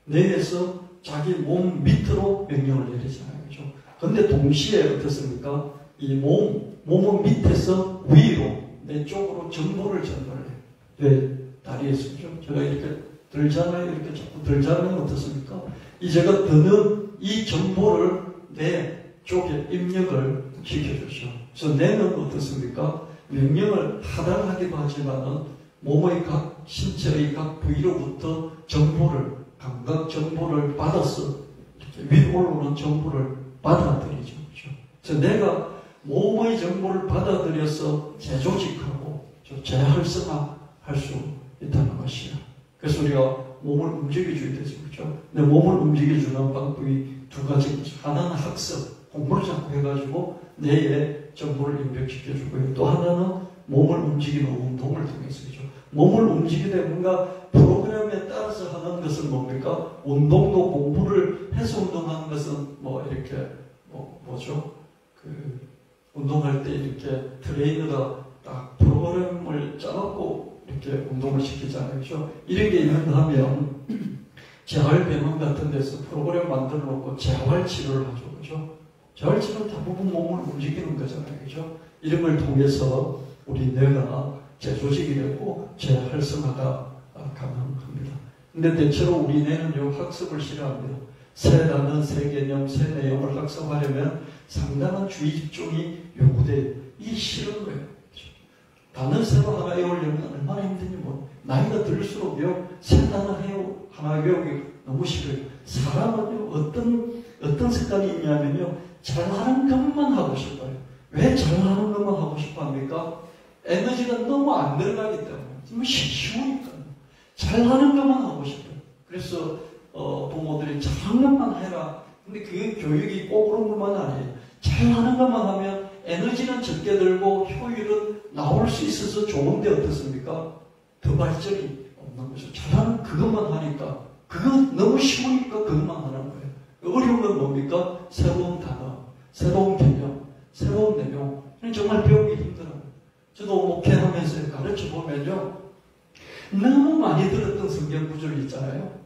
뇌에서 자기 몸 밑으로 명령을 내리잖아요. 그렇죠? 근데 동시에 어떻습니까? 이 몸은 밑에서 위로, 뇌 쪽으로 정보를 전달해요. 뇌 다리에서. 그렇죠? 제가 이렇게 들잖아요. 이렇게 자꾸 들잖아요. 어떻습니까? 이 제가 드는 이 정보를 뇌 쪽에 입력을 시켜주죠. 그래서 뇌는 어떻습니까? 명령을 하달하기도 하지만은 몸의 각, 신체의 각 부위로부터 정보를, 감각 정보를 받아서 이렇게 위로 올라오는 정보를 받아들이죠. 그렇죠? 그래서 내가 몸의 정보를 받아들여서 재조직하고 재활성화할 수 있다는 것이야. 그래서 우리가 몸을 움직여줘야 되죠. 그렇죠? 내 몸을 움직여주는 방법이 두 가지. 하나는 학습, 공부를 자꾸 해가지고 뇌에 정보를 입력시켜주고요. 또 하나는 몸을 움직이는 운동을 통해서. 그렇죠? 몸을 움직이되 뭔가 프로그램에 따라서 하는 것은 뭡니까? 운동도 공부를 해서 운동하는 것은 뭐 이렇게 뭐죠? 그 운동할 때 이렇게 트레이너가 딱 프로그램을 짜놓고 이렇게 운동을 시키잖아요. 그렇죠? 이런 게 있는가 하면 재활병원 같은 데서 프로그램 만들어 놓고 재활치료를 하죠. 그렇죠? 재활치료는 대부분 몸을 움직이는 거잖아요. 그렇죠? 이런 걸 통해서 우리 뇌가 재조직이 되고 재활성화가 가능합니다. 근데 대체로 우리 뇌는요, 학습을 싫어합니다. 새 단어, 새 개념, 새 내용을 학습하려면 상당한 주의 집중이 요구돼요. 이게 싫은 거예요. 단어 새로 하나 외우려면 얼마나 힘든지 뭐. 나이가 들수록요, 새 단어 하나 외우기 너무 싫어요. 사람은요, 어떤 습관이 있냐면요, 잘하는 것만 하고 싶어요. 왜 잘하는 것만 하고 싶어 합니까? 에너지가 너무 안 들어가기 때문에. 너무 쉬우니까. 잘하는 것만 하고 싶어요. 그래서 부모들이 잘하는 것만 해라. 근데 그게 교육이 꼭 그런 것만 아니에요. 잘하는 것만 하면 에너지는 적게 들고 효율은 나올 수 있어서 좋은데 어떻습니까? 더 발전이 없는 거죠. 잘하는 그것만 하니까. 그거 너무 쉬우니까 그것만 하는 거예요. 어려운 건 뭡니까? 새로운 단어, 새로운 개념, 새로운 내용. 정말 배우기 힘들어요. 저도 목회하면서 가르쳐 보면요, 너무 많이 들었던 성경 구절 있잖아요.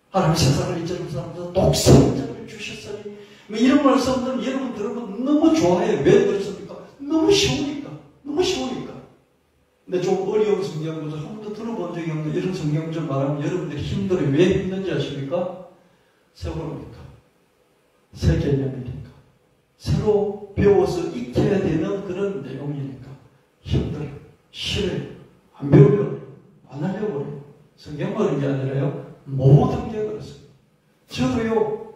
하나님 세상을 이처럼 사람들 독생자를 주셨으니 뭐 이런 말씀들 여러분 들으면 너무 좋아해요. 왜 그렇습니까? 너무 쉬우니까. 너무 쉬우니까. 근데 좀 어려운 성경 구절 한 번도 들어본 적이 없는 이런 성경 구절 말하면 여러분들이 힘들어요. 왜 힘든지 아십니까? 세월이니까. 새 개념이니까. 새로 배워서 익혀야 되는 그런 내용이니까. 힘들어요. 싫어요. 안 배우려고 안 하려고 그래요. 성경만 그런 게 아니라요. 모든 게 그렇습니다. 저도요,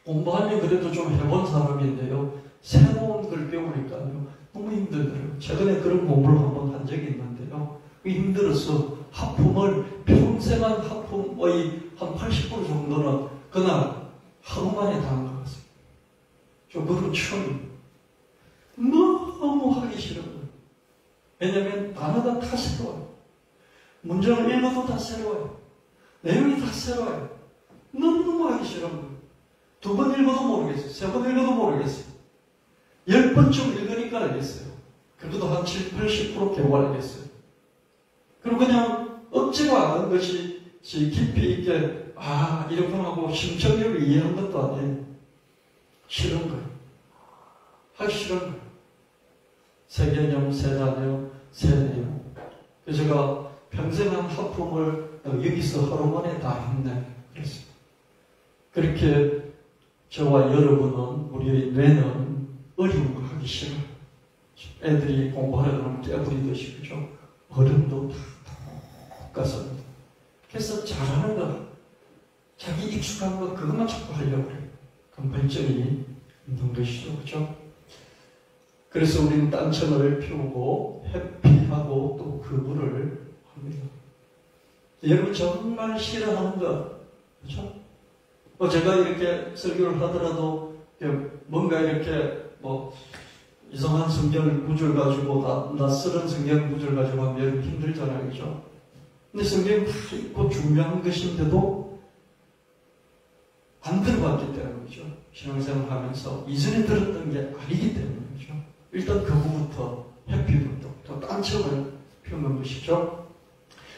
공부하면 그래도 좀 해본 사람인데요. 새로운 걸 배우니까요. 너무 힘들더라고요. 최근에 그런 공부를 한번 한 적이 있는데요. 힘들어서 하품을, 평생 한 하품의 한 80% 정도는 그날 하루 만에 다 한 것 같습니다. 좀 그런 처음이에요. 너무 하기 싫어요. 왜냐면 단어가 다 새로워요. 문장을 읽어도 다 새로워요. 내용이 다 새로워요. 너무너무 하기 싫은 거예요. 두 번 읽어도 모르겠어요. 세 번 읽어도 모르겠어요. 10번쯤 읽으니까 알겠어요. 그래도 한 70, 80% 겨우 알겠어요. 그리고 그냥 억지로 아는 것이 깊이 있게 이렇구나 하고 심층적으로 이해한 것도 아니에요. 싫은 거예요. 하기 싫은 거예요. 새 개념, 새 단어, 새 내용. 그래서 제가 평생 한 하품을 여기서 하루 만에 다 했네. 그랬습니다. 그렇게 저와 여러분은, 우리의 뇌는 어려운 거 하기 싫어. 애들이 공부하려고 하면 깨부리듯이, 그죠? 어른도 다 똑같습니다. 그래서 잘하는 거, 자기 익숙한 거, 그것만 자꾸 하려고 그래요. 그럼 발전이 있는 것이죠. 그죠? 그래서 우리는 딴청을 피우고, 회피하고, 또 그물을 합니다. 여러분 정말 싫어하는 것, 그죠? 제가 이렇게 설교를 하더라도, 뭔가 이렇게, 이상한 성경 구절 가지고, 낯설은 성경 구절 가지고 하면 여러분 힘들잖아요. 그죠? 근데 성경이 다 있고 중요한 것인데도 안 들어봤기 때문이죠. 신앙생활 하면서 이전에 들었던 게 아니기 때문이죠. 일단 그거부터 회피부터 또 딴청을 피우는 것이죠.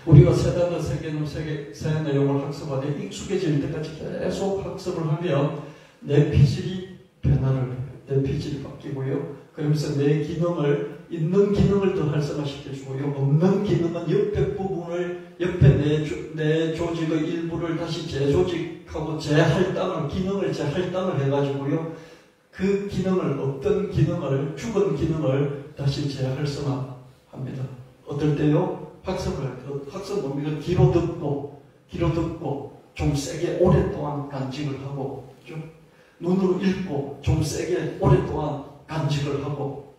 우리가 새 단어, 새 개념, 새 내용을 학습하되 익숙해질 때까지 계속 학습을 하면 내 피질이 변화를 해요. 내 피질이 바뀌고요. 그러면서 내 기능을, 있는 기능을 더 활성화시켜주고요. 없는 기능은 옆에 부분을, 옆에 내 조직의 일부를 다시 재조직하고 재할당을, 기능을 재할당을 해가지고요. 그 기능을, 어떤 기능을, 죽은 기능을 다시 재활성화합니다. 어떨 때요? 학습을 할 때, 학습 뭡니까? 귀로 듣고, 좀 세게 오랫동안 간직을 하고, 좀 눈으로 읽고, 좀 세게 오랫동안 간직을 하고,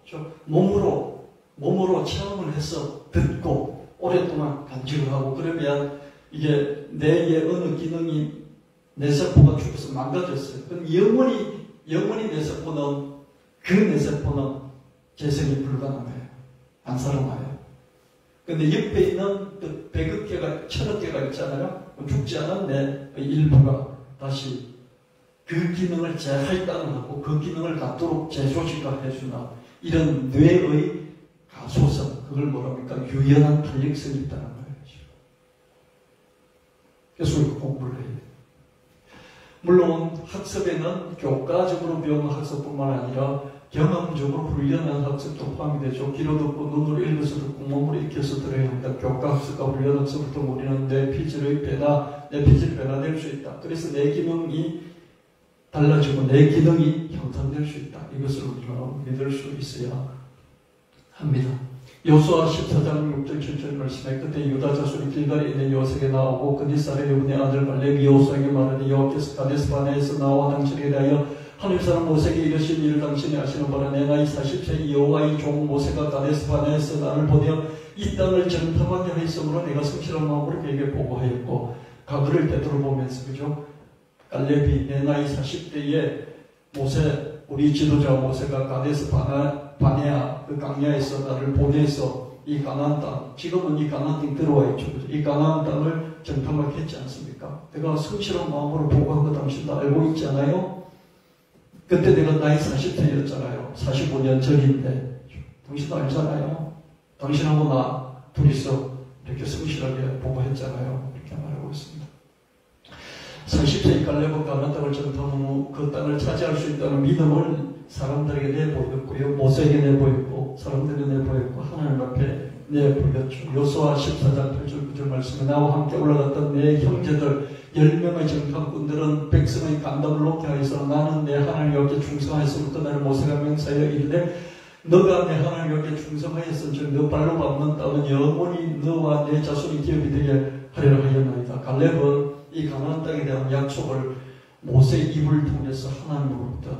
몸으로 체험을 해서 듣고, 오랫동안 간직을 하고, 그러면 이게 뇌의 어느 기능이, 뇌세포가 죽어서 망가졌어요. 그럼 영원히 뇌세포는, 그 뇌세포는 재생이 불가능해요. 안 살아나요. 근데 옆에 있는 그 100억 개가, 1000억 개가 있잖아요. 죽지 않은 뇌의 일부가 다시 그 기능을 재할당을 하고 그 기능을 갖도록 재조직화해주나, 이런 뇌의 가소성, 그걸 뭐랍니까? 유연한 탄력성이 있다는 거예요. 그래서 우리가 공부를 해야 돼요. 물론 학습에는 교과적으로 배우는 학습뿐만 아니라 경험적으로 훈련한 학습도 포함이 되죠. 귀로 듣고 눈으로 읽어서 듣고 몸으로 익혀서 들어야 합니다. 교과 학습과 훈련 학습부터 우리는 내 피질의 내 피질이 변화될 수 있다. 그래서 내 기능이 달라지고 내 기능이 형성될 수 있다. 이것을 우리가 믿을 수 있어야 합니다. 여호수아 14장 6절 7절 말씀에 그때 유다 자손이 길갈에 있는 요셉에 나오고 그니살의 여분의 아들 갈렙이 여호수아에게 말하니 여호와께서 가데스 바네에서 나와 당신에게 대하여 하늘사람 모세에게 이르신 일을 당신이 아시는 바라. 내 나이 40세 여호와의 종 모세가 가데스 바네에서 나를 보내어 이 땅을 정탐하게 하였으므로 내가 성실한 마음으로 그에게 보고하였고, 가그를 되돌아보면서, 그죠? 갈렙이 내 나이 40대에 모세, 우리 지도자 모세가 가데스 바네아 그 강야에서 나를 보내서 이 가나안 땅, 지금은 이 가나안 땅 들어와 있죠. 이 가나안 땅을 정탐하게 했지 않습니까? 내가 성실한 마음으로 보고한 거 당신도 알고 있잖아요. 그때 내가 나이 40세였잖아요. 45년 전인데 당신도 알잖아요. 당신하고 나 둘이서 이렇게 성실하게 보고했잖아요. 이렇게 말하고 있습니다. 40세의 갈렙은 가나안 땅을 정탐한 후 그 땅을 차지할 수 있다는 믿음을 사람들에게 내보였고요. 모세에게 내보였고 사람들에게 내보였고 하나님 앞에 내보였죠. 여호수아 14장 8절 9절 말씀에 나와 함께 올라갔던 내 형제들 10명의 정탐꾼들은 백성의 간담을 놓게 하여서 나는 내 하나님 여호와께 충성하였으므로 나를 모세가 명사하여 이르되 너가 내 하나님 여호와께 충성하였은 즉 너 발로 밟는 땅은 영원히 너와 내 자손이 기업이 되게 하리라 하였나이다. 갈렙은 이 가나안 땅에 대한 약속을 모세의 입을 통해서 하나님으로부터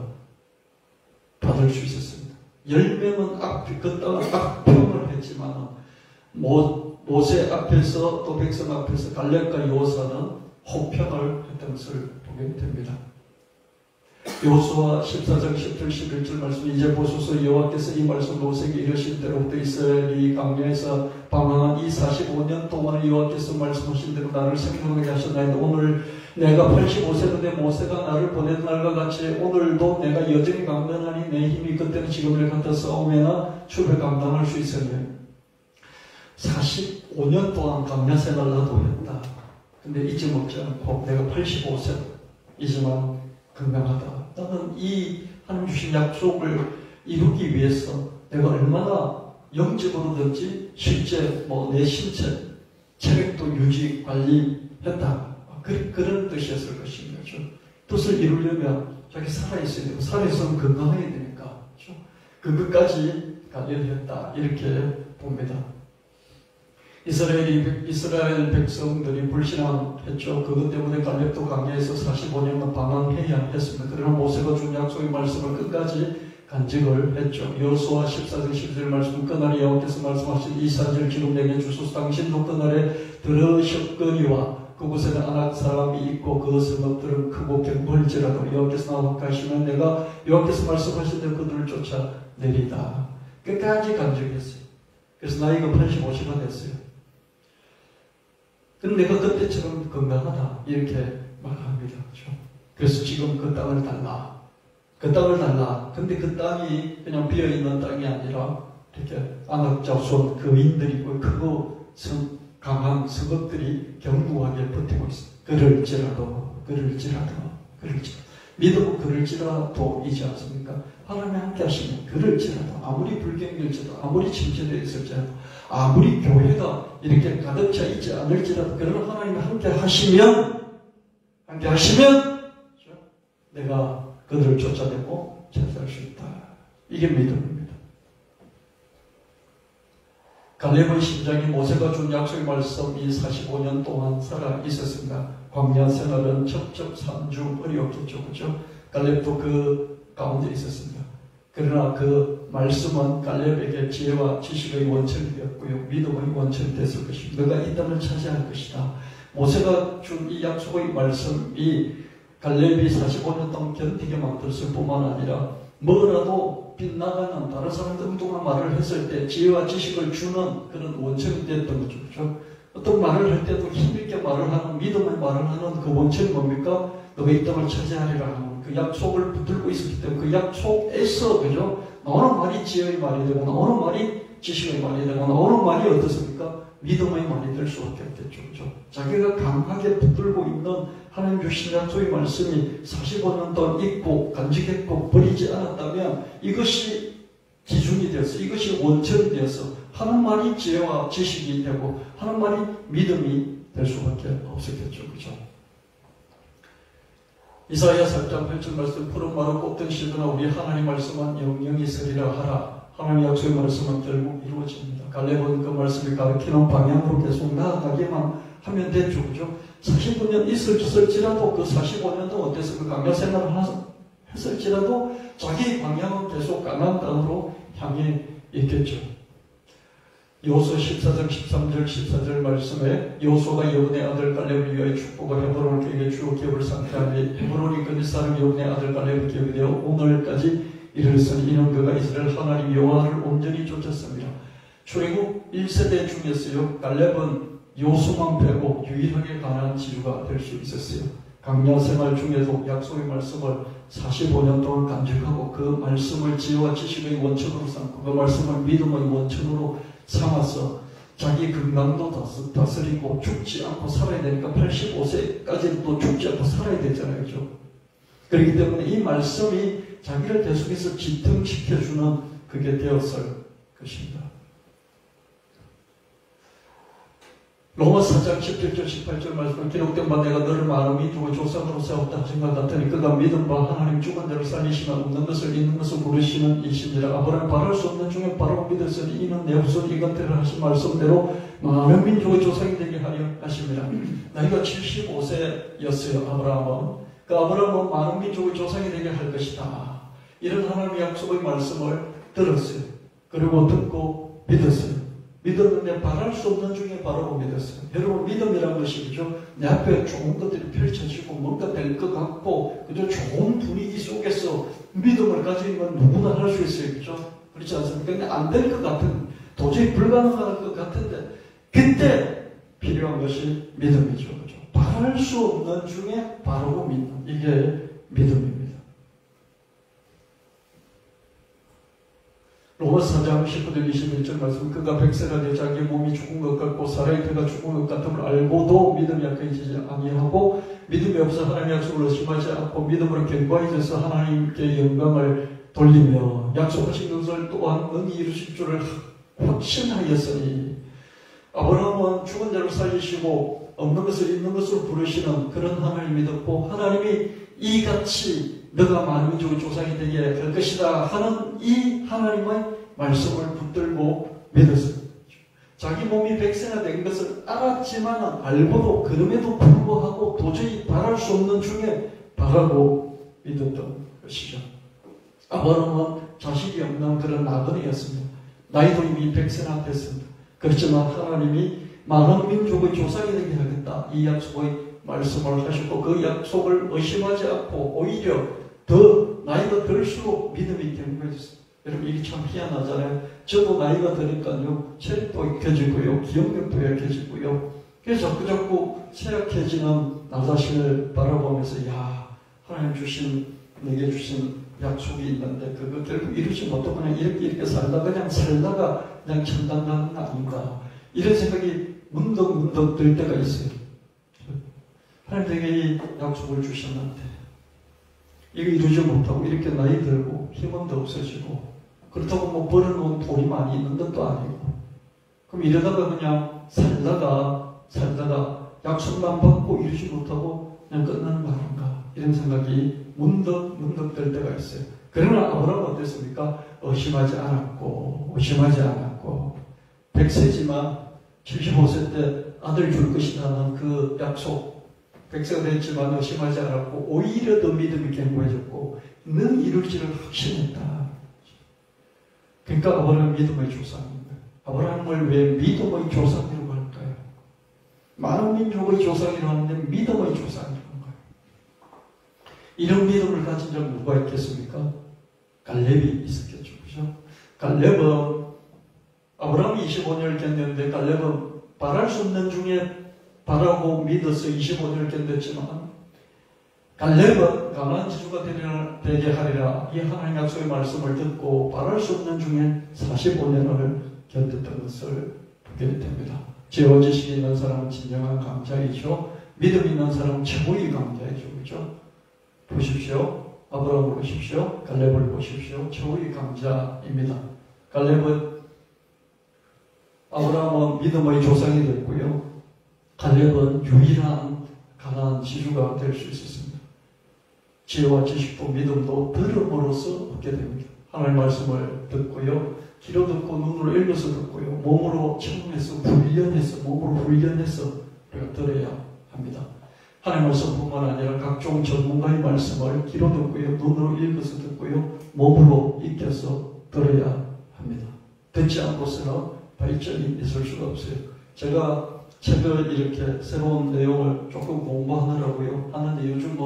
받을 수 있었습니다. 10명은 그 땅을 악평을 했지만 모세 앞에서 또 백성 앞에서 갈렙과 여호수아는 호평을 했던 것을 보게 됩니다. 여호수아 14장 10절 11절 말씀 이제 보소서 여호와께서 이 말씀 모세에게 이르신 대로부터 이스라엘이 광야에서 방황한 이 45년 동안 여호와께서 말씀하신 대로 나를 생각하게 하셨나이다. 오늘 내가 85세인데 모세가 나를 보낸 날과 같이 오늘도 내가 여전히 강건하니 내 힘이 그때는 지금을 같아 싸움에나 출에 감당할 수 있으니 45년 동안 광야 생활 나도 했다. 근데 잊어먹지 않고 내가 85세이지만 건강하다. 나는 이 하나님 주신 약속을 이루기 위해서 내가 얼마나 영적으로든지 실제 내 신체 체력도 유지, 관리했다. 그런 뜻이었을 것입니다. 뜻을 이루려면 자기 살아있어야 되고, 살아있으면 건강해야 되니까. 그것까지 관리했다. 이렇게 봅니다. 이스라엘 백성들이 불신앙했죠. 그것 때문에 갈렙도 광야에서 45년간 방황해야 했습니다. 그러나 모세가 준 약속의 말씀을 끝까지 간직을 했죠. 여호수아 14장 10절 말씀, 그날에 여호와께서 말씀하신 이 사실을 지금 내게 주소서. 당신도 그날에 들으셨거니와 그곳에는 아낙 사람이 있고 그 성읍들은 크고 견고할지라도 여호와께서 나와 가시면 내가 여호와께서 말씀하신 대로 그들을 쫓아내리다. 끝까지 간직했어요. 그래서 나이가 85세가 됐어요. 근데 내가 그때처럼 건강하다 이렇게 말합니다. 그렇죠? 그래서 지금 그 땅을 달라. 그 땅을 달라. 근데 그 땅이 그냥 비어있는 땅이 아니라 이렇게 아낙 자손 거인들이고 크고 강한 성읍들이 견고하게 버티고 있어요. 그럴지라도 믿어도 그럴지라도이지 않습니까? 하나님 함께 하시면 그럴지라도, 아무리 불경일지라도, 아무리 침체되어 있을지라도, 아무리 교회가 이렇게 가득 차 있지 않을지라도, 그러나 하나님이 함께 하시면 내가 그들을 쫓아내고 찾아갈 수 있다. 이게 믿음입니다. 갈렙의 심장이 모세가 준 약속의 말씀이 45년 동안 살아 있었습니다. 광야 생활은 첩첩산중 어려웠겠죠. 그렇죠? 갈렙도 그 가운데 있었습니다. 그러나 그 말씀은 갈렙에게 지혜와 지식의 원천이 되었고요. 믿음의 원천이 됐을 것입니다. 너가 이 땅을 차지할 것이다. 모세가 준 이 약속의 말씀이 갈렙이 45년 동안 견디게 만들었을 뿐만 아니라 뭐라도 빗나가는 다른 사람들 엉뚱한 말을 했을 때 지혜와 지식을 주는 그런 원천이 됐던 거죠. 그렇죠? 어떤 말을 할 때도 힘있게 말을 하는, 믿음의 말을 하는 그 원천이 뭡니까? 너가 이 땅을 차지하리라 하는 그 약속을 붙들고 있었기 때문에 그 약속에서, 그죠? 나오는 말이 지혜의 말이 되고, 나오는 말이 지식의 말이 되고, 나오는 말이 어떻습니까? 믿음의 말이 될 수밖에 없겠죠. 그죠? 자기가 강하게 붙들고 있는 하나님 주신 약속의 말씀이 45년 동안 있고 간직했고 버리지 않았다면 이것이 기준이 되어서, 이것이 원천이 되어서 하는 말이 지혜와 지식이 되고 하는 말이 믿음이 될 수밖에 없었겠죠. 그죠? 이사야 4장 8절 말씀, 푸른 마루 꽃등 시드나 우리 하나님 말씀은 영영이 서리라 하라. 하나님 약속의 말씀은 결국 이루어집니다. 갈렙은 그 말씀이 가르치는 방향으로 계속 나아가기만 하면 됐죠. 그죠? 45년 있을지라도 그 45년 동안 어땠습니까? 광야 생활을 했을지라도 자기 방향은 계속 가나안 땅으로 향해 있겠죠. 여호수아 14장 13절 14절 말씀에 여호수아가 여분의 아들 갈렙을 위하여 축복을 헤브론을 그에게 주어 기업을 상태하니 헤브론이 그 사람 여분의 아들 갈렙을 기업이 되어 오늘까지 이르렀으니 이는 그가 이스라엘 하나님 여호와를 온전히 쫓았습니다. 출애굽 1세대 중에서요, 갈렙은 요수만 빼고 유일하게 가나안 지주가 될 수 있었어요. 광야 생활 중에도 약속의 말씀을 45년 동안 간직하고 그 말씀을 지혜와 지식의 원천으로 삼고 그 말씀을 믿음의 원천으로 삼아서 자기 건강도 다스리고 죽지 않고 살아야 되니까 85세까지는 또 죽지 않고 살아야 되잖아요. 그렇죠? 그렇기 때문에 이 말씀이 자기를 계속해서 지탱시켜주는 그게 되었을 것입니다. 로마 4장 17절 18절 말씀은 기록된 바 내가 너를 마음이 두고 조상으로 세웠다 하신 것 같으니 그가 믿은 바 하나님 죽은 자를 살리시면 없는 것을 있는 것을 부르시는 이시니라. 아브라함 바랄 수 없는 중에 바로 믿었으니 이는 내 후손 이건태를 하신 말씀대로 많은 민족의 조상이 되게 하려 하십니다. 나이가 75세였어요. 아브라함은. 그 아브라함은 많은 민족의 조상이 되게 할 것이다. 이런 하나님의 약속의 말씀을 들었어요. 그리고 듣고 믿었어요. 믿었는데 바랄 수 없는 중에 바라고 믿었어요. 여러분, 믿음이라는 것이, 그죠? 내 앞에 좋은 것들이 펼쳐지고 뭔가 될 것 같고, 그죠? 좋은 분위기 속에서 믿음을 가지는 건 누구나 할 수 있어요. 그죠? 그렇지 않습니까? 근데 안 될 것 같은, 도저히 불가능할 것 같은데, 그때 필요한 것이 믿음이죠. 그죠? 바랄 수 없는 중에 바라고 믿는, 이게 믿음입니다. 로마 4장 19절 21절 말씀, 그가 100세가 되어 자기 몸이 죽은 것 같고 사라의 배가 죽은 것 같음을 알고도 믿음이 약해지지 아니하고 믿음이 없어 하나님의 약속을 의심하지 않고 믿음으로 견고해져서 하나님께 영광을 돌리며 약속하신 것을 또한 능히 이루실 줄을 확신하였으니 아브라함은 죽은 자를 살리시고 없는 것을 있는 것으로 부르시는 그런 하나님을 믿었고, 하나님이 이같이 너가 많은 민족의 조상이 되게 할 것이다 하는 이 하나님의 말씀을 붙들고 믿었습니다. 자기 몸이 백세나 된 것을 알았지만 알고도 그럼에도 불구하고 도저히 바랄 수 없는 중에 바라고 믿었던 것이죠. 아브라함은 자식이 없는 그런 나그네였습니다. 나이도 이미 백세나 됐습니다. 그렇지만 하나님이 많은 민족의 조상이 되게 하겠다, 이 약속의 말씀을 하셨고, 그 약속을 의심하지 않고 오히려 더 나이가 들수록 믿음이 견고해졌습니다. 여러분, 이게 참 희한하잖아요. 저도 나이가 드니까요, 체력도 약해지고요, 기억력도 약해지고요. 그래서 자꾸자꾸 쇠약해지는 나 자신을 바라보면서, 야, 하나님 내게 주신 약속이 있는데 그거 결국 이루지 못하고 그냥 이렇게 살다가 그냥 천당 가는 거 아닌가, 이런 생각이 문득 들 때가 있어요. 하나님 내게 이 약속을 주셨는데 이거 이루지 못하고 이렇게 나이 들고 힘도 없어지고, 그렇다고 뭐 벌어놓은 돈이 많이 있는 것도 아니고, 그럼 이러다가 그냥 살다가 약속만 받고 이루지 못하고 그냥 끝나는 거 아닌가, 이런 생각이 문득 들 때가 있어요. 그러나 아브라함은 어땠습니까? 의심하지 않았고 100세지만 75세 때 아들 줄 것이라는 그 약속, 100세가 됐지만 의심하지 않았고 오히려 더 믿음이 견고해졌고 는 이룰지를 확신했다. 그러니까 아브라함은 믿음의 조상입니다. 아브라함을 왜 믿음의 조상이라고 할까요? 많은 민족의 조상이라고 하는데 믿음의 조상이라고 할까요? 이런 믿음을 가진 자 누가 있겠습니까? 갈렙이 있었겠죠. 그죠? 갈렙은 아브라함이 25년을 견뎠는데 갈렙은 바랄 수 없는 중에 바라고 믿어서 25년을 견뎠지만, 갈렙은 가나안 지주가 되게 하리라 이 하나님 약속의 말씀을 듣고 바랄 수 없는 중에 45년을 견뎠던 것을 보게 됩니다. 죄와 지식이 있는 사람은 진정한 강자이죠. 믿음 있는 사람은 최고의 강자이죠. 그죠? 보십시오. 아브라함을 보십시오. 갈렙을 보십시오. 최고의 강자입니다. 아브라함은 믿음의 조상이 됐고요. 갈렙은 유일한 가나안 지주가 될 수 있었습니다. 지혜와 지식도 믿음도 들음으로써 얻게 됩니다. 하나님의 말씀을 듣고요. 귀로 듣고 눈으로 읽어서 듣고요. 몸으로 체험해서 몸으로 훈련해서 우리가 들어야 합니다. 하나님의 말씀뿐만 아니라 각종 전문가의 말씀을 귀로 듣고요. 눈으로 읽어서 듣고요. 몸으로 익혀서 들어야 합니다. 듣지 않고서는 발전이 있을 수가 없어요. 제가 책을 이렇게 새로운 내용을 조금 공부하느라고요. 하는데 요즘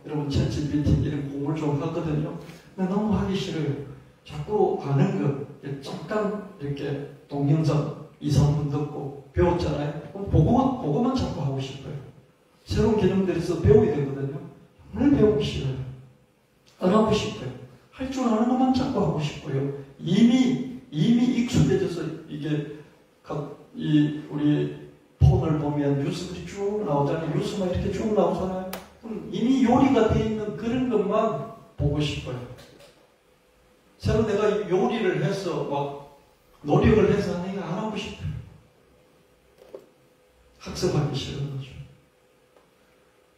여러분 챗GPT 이런 공부를 좀 하거든요. 근데 너무 하기 싫어요. 자꾸 아는 거 잠깐 이렇게 동영상 2, 3분 듣고 배웠잖아요. 그럼 그거만 자꾸 하고 싶어요. 새로운 개념들에서 배우게 되거든요. 정말 배우기 싫어요. 안 하고 싶어요. 할 줄 아는 것만 자꾸 하고 싶고요. 이미 익숙해져서 이게 우리 폰을 보면 뉴스들이 쭉 나오잖아요. 뉴스만 이렇게 쭉 나오잖아요. 그럼 이미 요리가 되어 있는 그런 것만 보고 싶어요. 새로 내가 요리를 해서 막 노력을 해서 하는 거 안 하고 싶어요. 학습하기 싫은 거죠.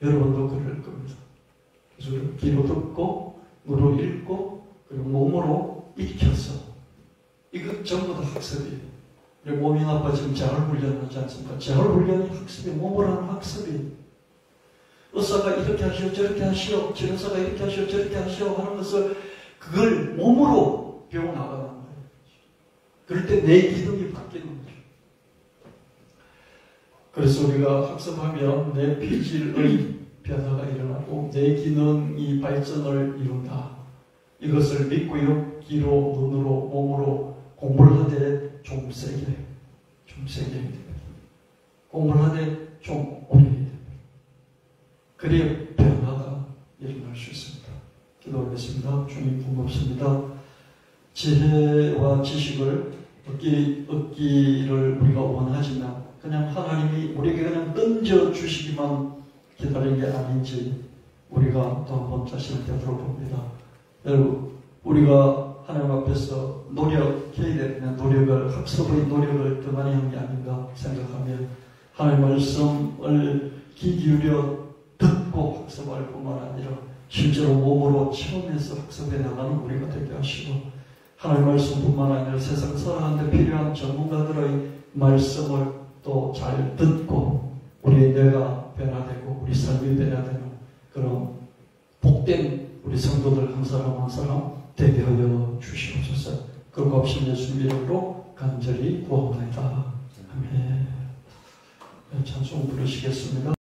여러분도 그럴 겁니다. 그래서 귀로 듣고 눈으로 읽고 그리고 몸으로 익혀서 이것 전부 다 학습이에요. 몸이 나빠지면 재활훈련 하지 않습니까? 재활훈련이 학습이, 몸으로 하는 학습이. 의사가 이렇게 하시오, 저렇게 하시오, 치료사가 이렇게 하시오, 저렇게 하시오 하는 것을 그걸 몸으로 배워나가는 거예요. 그럴 때 내 기능이 바뀌는 거죠. 그래서 우리가 학습하면 내 피질의 변화가 일어나고 내 기능이 발전을 이룬다. 이것을 믿고요. 귀로, 눈으로, 몸으로 공부를 하되 좀 세게 해야 됩니다. 공부를 하되 좀 오래 해야 됩니다. 그래야 변화가 일어날 수 있습니다. 기도하겠습니다. 주님 고맙습니다. 지혜와 지식을 얻기를 우리가 원하지만 그냥 하나님이 우리에게 그냥 던져주시기만 기다리는 게 아닌지 우리가 또 한번 자신을 되돌아봅니다. 여러분, 우리가 하나님 앞에서 노력해야 되는 노력을, 학습의 노력을 더 많이 한 게 아닌가 생각하며 하나님 말씀을 귀 기울여 듣고 학습할 뿐만 아니라 실제로 몸으로 체험해서 학습해 나가는 우리가 되게 하시고, 하나님 말씀뿐만 아니라 세상 살아가는데 필요한 전문가들의 말씀을 또 잘 듣고 우리의 뇌가 변화되고 우리 삶이 변화되는 그런 복된 우리 성도들 한 사람 한 사람 되게 하여 주시옵소서. 그리고 없이 예수님 이름으로 간절히 구하옵나이다. 아멘. 찬송 부르시겠습니다.